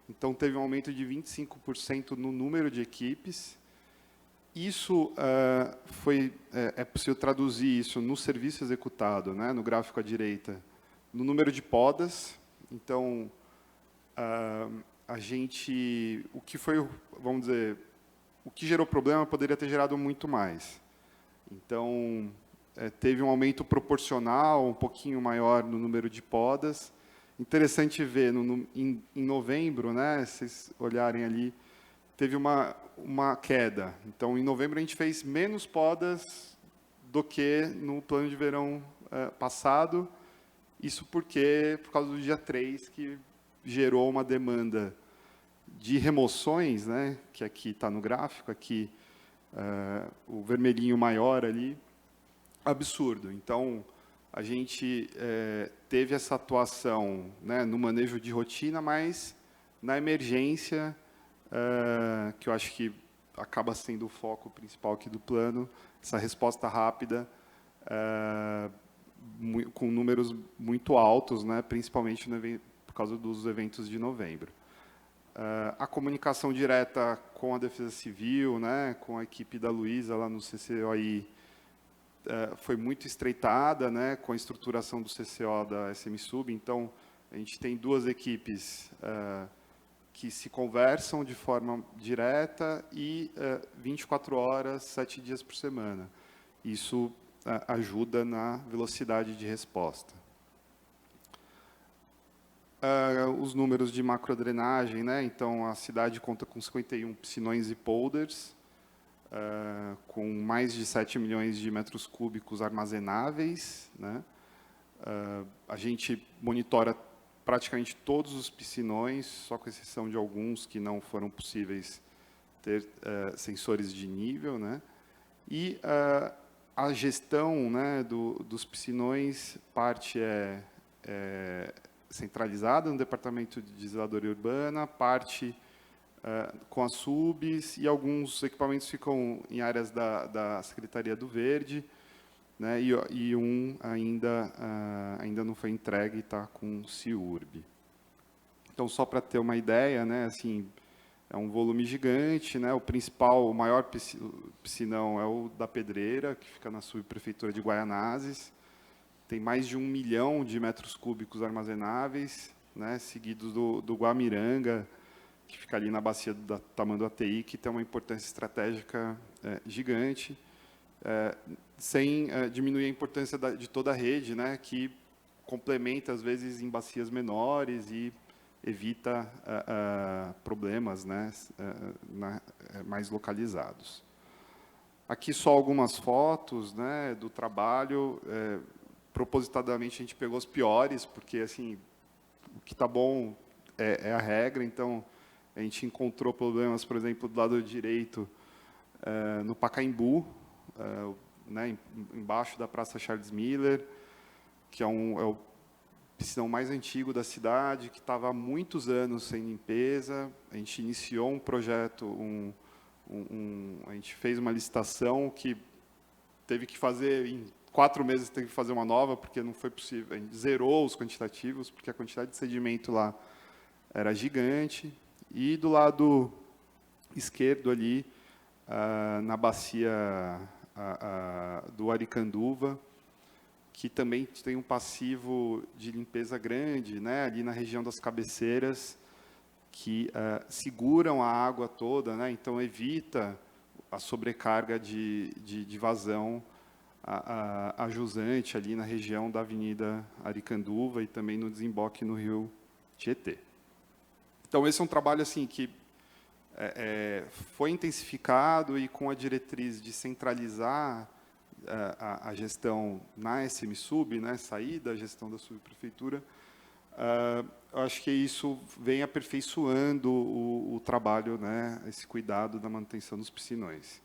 Então teve um aumento de 25% no número de equipes. Isso é possível traduzir isso no serviço executado, né, no gráfico à direita, no número de podas. Então, o que foi, vamos dizer, o que gerou problema poderia ter gerado muito mais. Então, teve um aumento proporcional, um pouquinho maior no número de podas. Interessante ver, em novembro, né, se vocês olharem ali, teve uma queda. Então, em novembro, a gente fez menos podas do que no plano de verão passado. Isso por causa do dia 3, que gerou uma demanda de remoções, né, que aqui está no gráfico, aqui o vermelhinho maior ali, absurdo. Então, a gente teve essa atuação, né, no manejo de rotina, mas na emergência, que eu acho que acaba sendo o foco principal aqui do plano, essa resposta rápida, com números muito altos, né, principalmente por causa dos eventos de novembro. A comunicação direta com a Defesa Civil, né, com a equipe da Luísa lá no CCOI, foi muito estreitada, né, com a estruturação do CCO da SM Sub. Então, a gente tem 2 equipes que se conversam de forma direta e 24 horas, 7 dias por semana. Isso ajuda na velocidade de resposta. Os números de macrodrenagem, né? Então, a cidade conta com 51 piscinões e polders, com mais de 7 milhões de metros cúbicos armazenáveis, né? A gente monitora praticamente todos os piscinões, só com exceção de alguns que não foram possíveis ter sensores de nível, né? E a gestão, né, dos piscinões, parte é centralizada no Departamento de Zeladoria Urbana, parte com as subs, e alguns equipamentos ficam em áreas da Secretaria do Verde, né, e um ainda não foi entregue e está com o CIURB. Então, só para ter uma ideia, né, assim, é um volume gigante, né, o maior piscinão é o da Pedreira, que fica na subprefeitura de Guaianazes, tem mais de 1 milhão de metros cúbicos armazenáveis, né, seguidos do Guamiranga, que fica ali na bacia do Tamanduateí, que tem uma importância estratégica gigante, sem diminuir a importância de toda a rede, né, que complementa, às vezes, em bacias menores e evita problemas, né, mais localizados. Aqui só algumas fotos, né, do trabalho. Propositadamente a gente pegou os piores, porque assim, o que está bom é a regra. Então, a gente encontrou problemas, por exemplo, do lado direito, no Pacaembu, né, embaixo da Praça Charles Miller, que é o piscinão mais antigo da cidade, que estava há muitos anos sem limpeza. A gente iniciou um projeto, a gente fez uma licitação que teve que fazer, em 4 meses, teve que fazer uma nova, porque não foi possível. A gente zerou os quantitativos, porque a quantidade de sedimento lá era gigante. E do lado esquerdo ali, na bacia do Aricanduva, que também tem um passivo de limpeza grande, né, ali na região das cabeceiras, que seguram a água toda, né, então evita a sobrecarga de vazão a jusante ali na região da Avenida Aricanduva e também no desemboque no Rio Tietê. Então, esse é um trabalho assim que foi intensificado, e com a diretriz de centralizar a gestão na SMSUB, né, sair da gestão da subprefeitura, eu acho que isso vem aperfeiçoando o trabalho, né, esse cuidado da manutenção dos piscinões.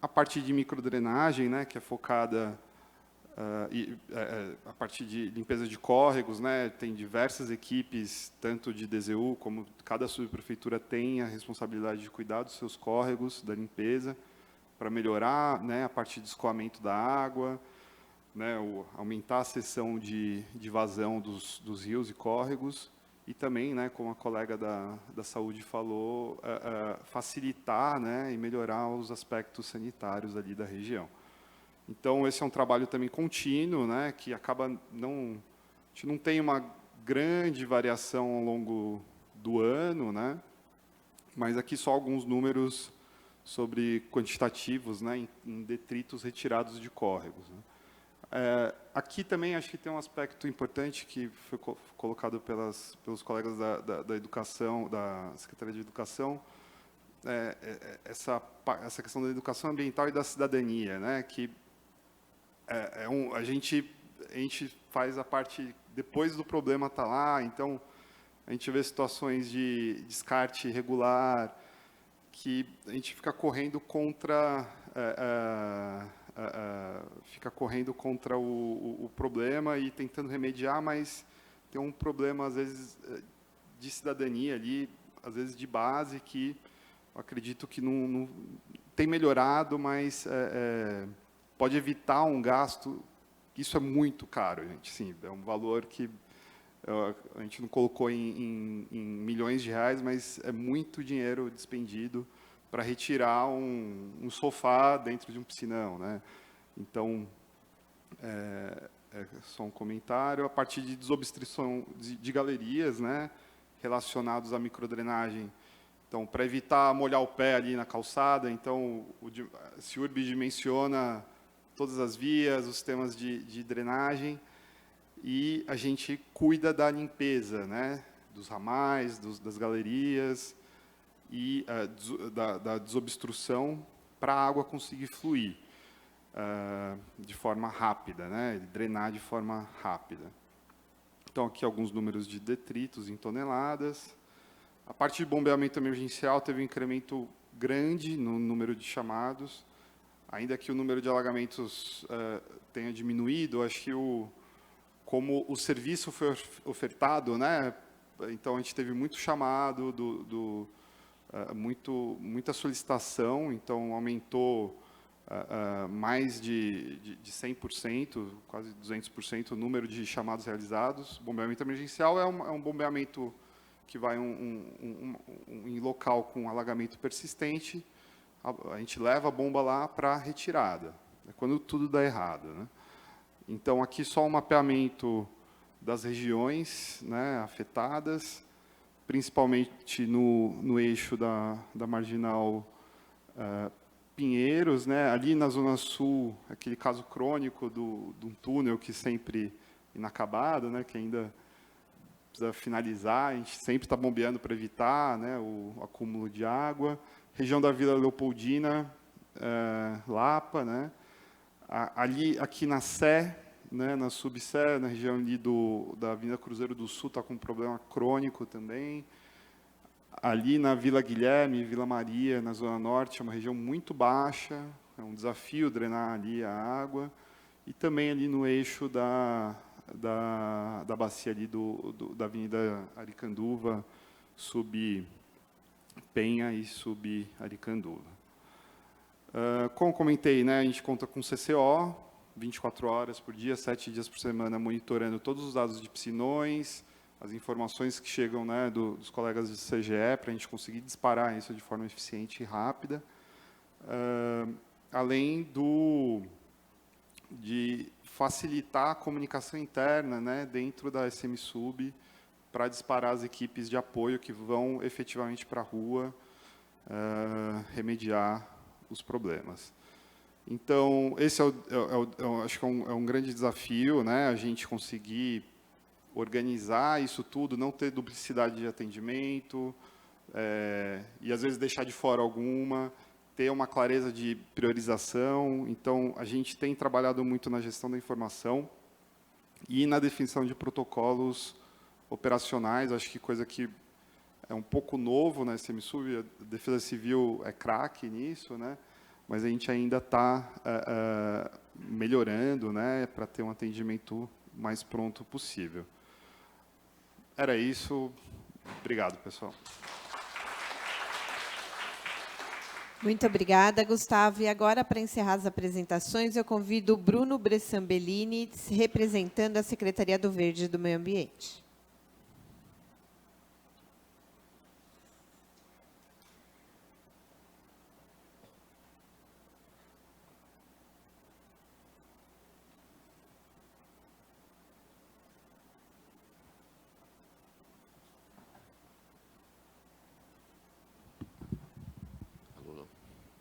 A parte de microdrenagem, né, que é focada a partir de limpeza de córregos, né, tem diversas equipes, tanto de DZU, como cada subprefeitura tem a responsabilidade de cuidar dos seus córregos, da limpeza, para melhorar, né, a parte de escoamento da água, né, aumentar a seção de vazão dos rios e córregos, e também, né, como a colega da saúde falou, facilitar, né, e melhorar os aspectos sanitários ali da região. Então, esse é um trabalho também contínuo, né, que acaba a gente não tem uma grande variação ao longo do ano, né, mas aqui só alguns números sobre quantitativos, né, em detritos retirados de córregos, né. Aqui também acho que tem um aspecto importante que foi colocado pelos colegas da educação, da Secretaria de Educação, essa questão da educação ambiental e da cidadania, né, que a gente faz a parte depois do problema estar lá. Então, a gente vê situações de descarte irregular, que a gente fica correndo contra o problema e tentando remediar, mas tem um problema, às vezes, de cidadania ali, às vezes de base, que eu acredito que não tem melhorado, mas pode evitar um gasto. Isso é muito caro, gente. Sim, é um valor que a gente não colocou em milhões de reais, mas é muito dinheiro despendido para retirar um sofá dentro de um piscinão, né? Então, só um comentário. A partir de desobstrução de galerias, né, relacionados à microdrenagem. Então, para evitar molhar o pé ali na calçada, então, o CIURB dimensiona todas as vias, os sistemas de drenagem, e a gente cuida da limpeza, né, dos ramais, das galerias, e da desobstrução para a água conseguir fluir de forma rápida, né, drenar de forma rápida. Então, aqui alguns números de detritos em toneladas. A parte de bombeamento emergencial teve um incremento grande no número de chamados, ainda que o número de alagamentos tenha diminuído. Acho que como o serviço foi ofertado, né, então a gente teve muito chamado, muita solicitação, então aumentou mais de 100%, quase 200% o número de chamados realizados. Bombeamento emergencial é um bombeamento que vai em local com alagamento persistente. A gente leva a bomba lá para retirada, é quando tudo dá errado, né? Então, aqui só um mapeamento das regiões, né, afetadas, principalmente no eixo da Marginal Pinheiros, né, ali na Zona Sul, aquele caso crônico de um túnel que sempre inacabado, né, que ainda precisa finalizar, a gente sempre está bombeando para evitar, né, o acúmulo de água. Região da Vila Leopoldina, Lapa, né, ali, aqui na Sé, né, na Subsé, na região ali da Avenida Cruzeiro do Sul, está com um problema crônico também. Ali na Vila Guilherme, Vila Maria, na Zona Norte, é uma região muito baixa, é um desafio drenar ali a água. E também ali no eixo da bacia ali da Avenida Aricanduva, Sub-Penha e Sub-Aricanduva. Como comentei, né, a gente conta com CCO, 24 horas por dia, 7 dias por semana, monitorando todos os dados de piscinões, as informações que chegam, né, dos colegas de CGE, para a gente conseguir disparar isso de forma eficiente e rápida. Além de facilitar a comunicação interna, né, dentro da SMSUB, para disparar as equipes de apoio que vão efetivamente para a rua remediar os problemas. Então, esse acho que é um grande desafio, né, a gente conseguir organizar isso tudo, não ter duplicidade de atendimento, e às vezes deixar de fora alguma, ter uma clareza de priorização. Então, a gente tem trabalhado muito na gestão da informação e na definição de protocolos operacionais, acho que coisa que é um pouco novo na SMSUB, a Defesa Civil é craque nisso, né? Mas a gente ainda está melhorando, né, para ter um atendimento mais pronto possível. Era isso. Obrigado, pessoal. Muito obrigada, Gustavo. E agora, para encerrar as apresentações, eu convido o Bruno Bressan Bellini, representando a Secretaria do Verde e do Meio Ambiente.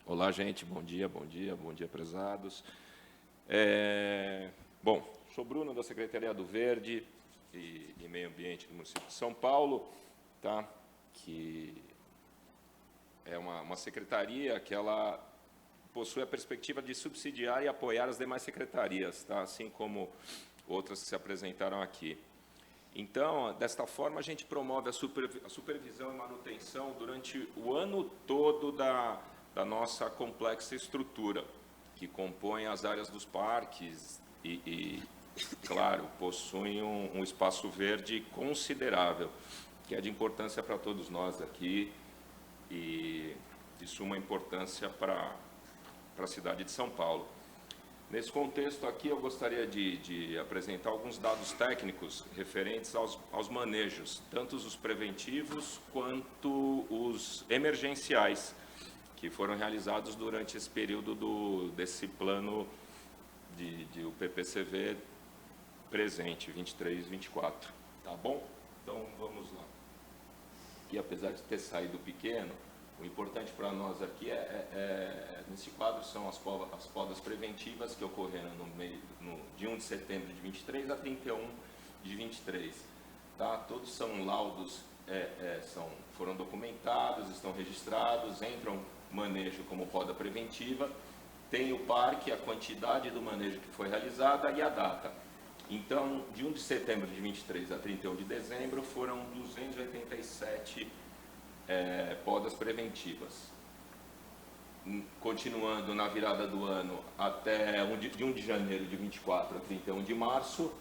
Olá, gente. Bom dia, prezados. Bom, sou Bruno, da Secretaria do Verde e Meio Ambiente do município de São Paulo, tá? Que é uma secretaria que ela possui a perspectiva de subsidiar e apoiar as demais secretarias, tá? Assim como outras que se apresentaram aqui. Então, desta forma, a gente promove a supervisão e manutenção durante o ano todo da nossa complexa estrutura, que compõe as áreas dos parques e claro, possuem um espaço verde considerável, que é de importância para todos nós aqui e de suma importância para a cidade de São Paulo. Nesse contexto aqui, eu gostaria de apresentar alguns dados técnicos referentes aos manejos, tanto os preventivos quanto os emergenciais, que foram realizados durante esse período desse plano de o PPCV presente, 23 e 24. Tá bom? Então, vamos lá. E apesar de ter saído pequeno, o importante para nós aqui nesse quadro são as podas preventivas que ocorreram de 1 de setembro de 23 a 31 de 23. Tá? Todos são laudos, foram documentados, estão registrados, entram manejo como poda preventiva, tem o parque, a quantidade do manejo que foi realizada e a data. Então, de 1 de setembro de 23 a 31 de dezembro, foram 287 podas preventivas. Continuando na virada do ano até de 1 de janeiro de 24 a 31 de março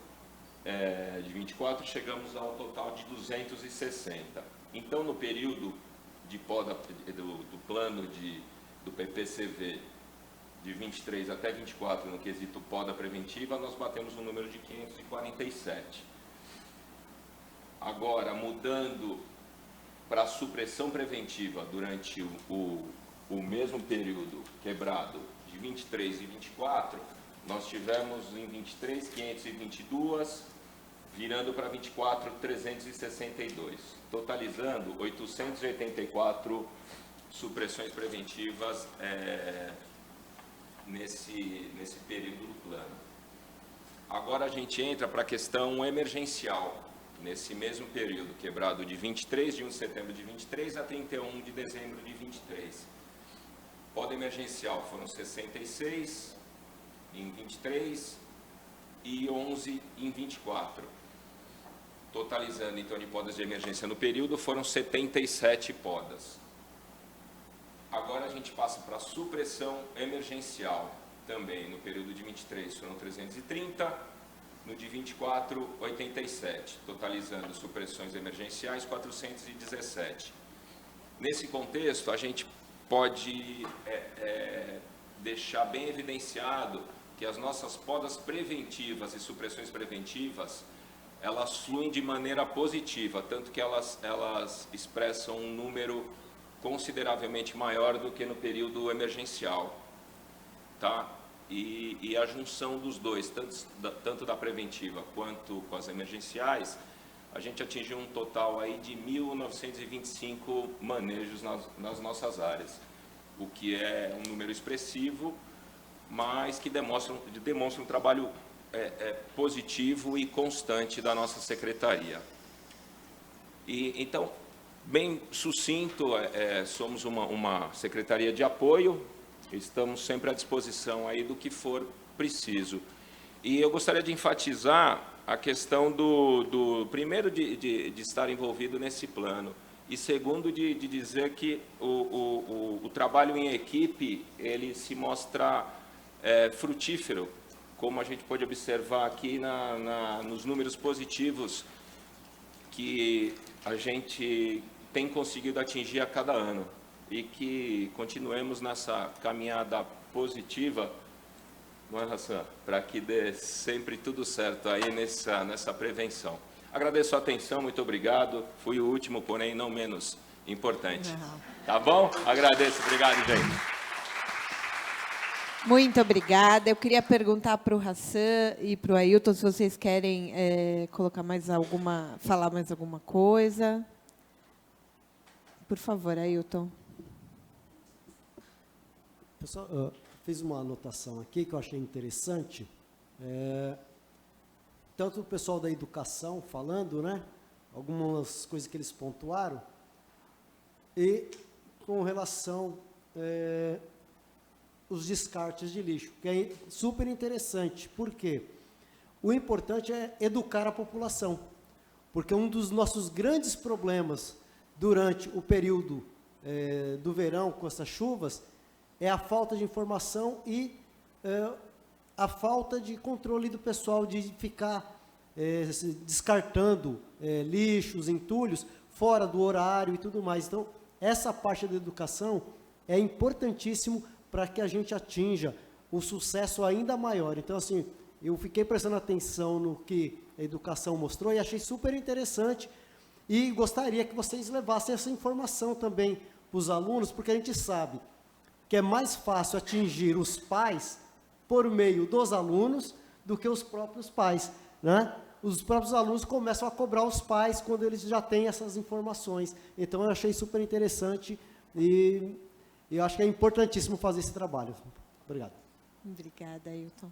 de 24, chegamos ao total de 260. Então, no período de poda do plano do PPCV de 23 até 24, no quesito poda preventiva, nós batemos um número de 547. Agora, mudando para a supressão preventiva durante o mesmo período quebrado de 23 e 24, nós tivemos em 23, 522, virando para 24, 362, totalizando 884 supressões preventivas nesse período do plano. Agora a gente entra para a questão emergencial, nesse mesmo período, quebrado de 23 de 1 de setembro de 23 a 31 de dezembro de 23. Poda emergencial foram 66 em 23 e 11 em 24. Totalizando, então, de podas de emergência no período, foram 77 podas. Agora a gente passa para a supressão emergencial, também no período de 23 foram 330, no de 24, 87, totalizando supressões emergenciais 417. Nesse contexto, a gente pode deixar bem evidenciado que as nossas podas preventivas e supressões preventivas, elas fluem de maneira positiva, tanto que elas expressam um número consideravelmente maior do que no período emergencial, tá? E a junção dos dois, tanto da preventiva quanto com as emergenciais, a gente atingiu um total aí de 1.925 manejos nas nossas áreas, o que é um número expressivo, mas que demonstra um trabalho positivo e constante da nossa secretaria. E então, bem sucinto, somos uma secretaria de apoio, estamos sempre à disposição aí do que for preciso. E eu gostaria de enfatizar a questão primeiro, de estar envolvido nesse plano, e segundo, de dizer que o trabalho em equipe, ele se mostra frutífero, como a gente pode observar aqui nos números positivos que a gente tem conseguido atingir a cada ano, e que continuemos nessa caminhada positiva, não é, Hassan? Para que dê sempre tudo certo aí nessa prevenção. Agradeço a atenção, muito obrigado. Fui o último, porém não menos importante. Tá bom? Agradeço, obrigado, gente. Muito obrigada. Eu queria perguntar para o Hassan e para o Ailton se vocês querem falar mais alguma coisa. Por favor, Ailton. Pessoal, eu fiz uma anotação aqui que eu achei interessante. Tanto o pessoal da educação falando, né? Algumas coisas que eles pontuaram. E com relação os descartes de lixo, que é super interessante. Por quê? O importante é educar a população. Porque um dos nossos grandes problemas durante o período do verão, com essas chuvas, é a falta de informação e a falta de controle do pessoal, de ficar descartando lixos, entulhos, fora do horário e tudo mais. Então, essa parte da educação é importantíssimo para que a gente atinja o sucesso ainda maior. Então, assim, eu fiquei prestando atenção no que a educação mostrou e achei super interessante, e gostaria que vocês levassem essa informação também para os alunos, porque a gente sabe que é mais fácil atingir os pais por meio dos alunos do que os próprios pais, né? Os próprios alunos começam a cobrar os pais quando eles já têm essas informações. Então, eu achei super interessante e eu acho que é importantíssimo fazer esse trabalho. Obrigado. Obrigada, Ailton.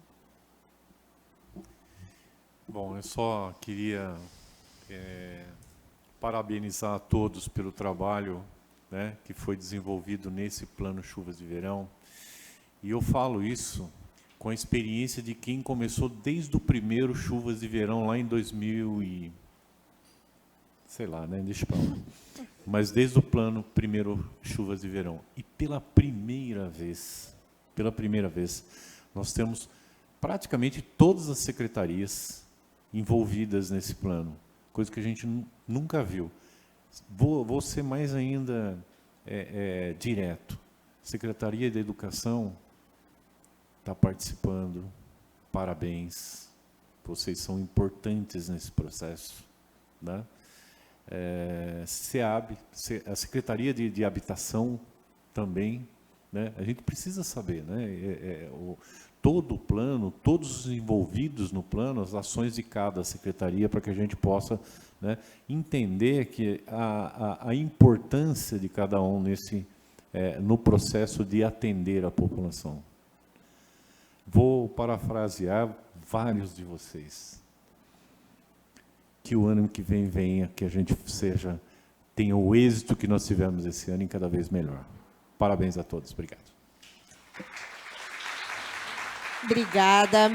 Bom, eu só queria parabenizar a todos pelo trabalho, né, que foi desenvolvido nesse plano Chuvas de Verão. E eu falo isso com a experiência de quem começou desde o primeiro Chuvas de Verão, lá em 2000 e... sei lá, né, deixa para lá. Mas desde o plano primeiro Chuvas de Verão. E pela primeira vez, nós temos praticamente todas as secretarias envolvidas nesse plano, coisa que a gente nunca viu. Vou ser mais ainda direto. Secretaria de Educação está participando. Parabéns. Vocês são importantes nesse processo, né? SEAB, a Secretaria de Habitação também, né? A gente precisa saber, né? Todo o plano, todos os envolvidos no plano, as ações de cada secretaria, para que a gente possa, né, entender que a importância de cada um no processo de atender a população. Vou parafrasear vários de vocês. Que o ano que vem venha, que a gente tenha o êxito que nós tivemos esse ano e cada vez melhor. Parabéns a todos. Obrigado. Obrigada.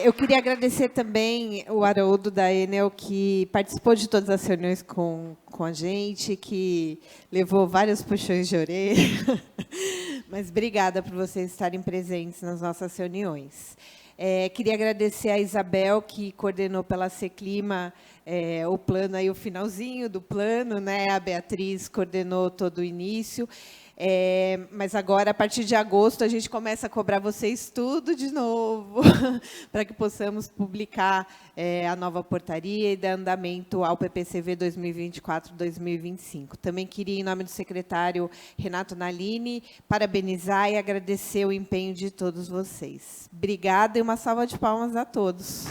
Eu queria agradecer também o Haroldo da Enel, que participou de todas as reuniões com a gente, que levou vários puxões de orelha. Mas obrigada por vocês estarem presentes nas nossas reuniões. Queria agradecer a Isabel, que coordenou pela Seclima o plano, aí, o finalzinho do plano, né? A Beatriz coordenou todo o início. Mas agora, a partir de agosto, a gente começa a cobrar vocês tudo de novo, para que possamos publicar a nova portaria e dar andamento ao PPCV 2024-2025. Também queria, em nome do secretário Renato Nalini, parabenizar e agradecer o empenho de todos vocês. Obrigada e uma salva de palmas a todos.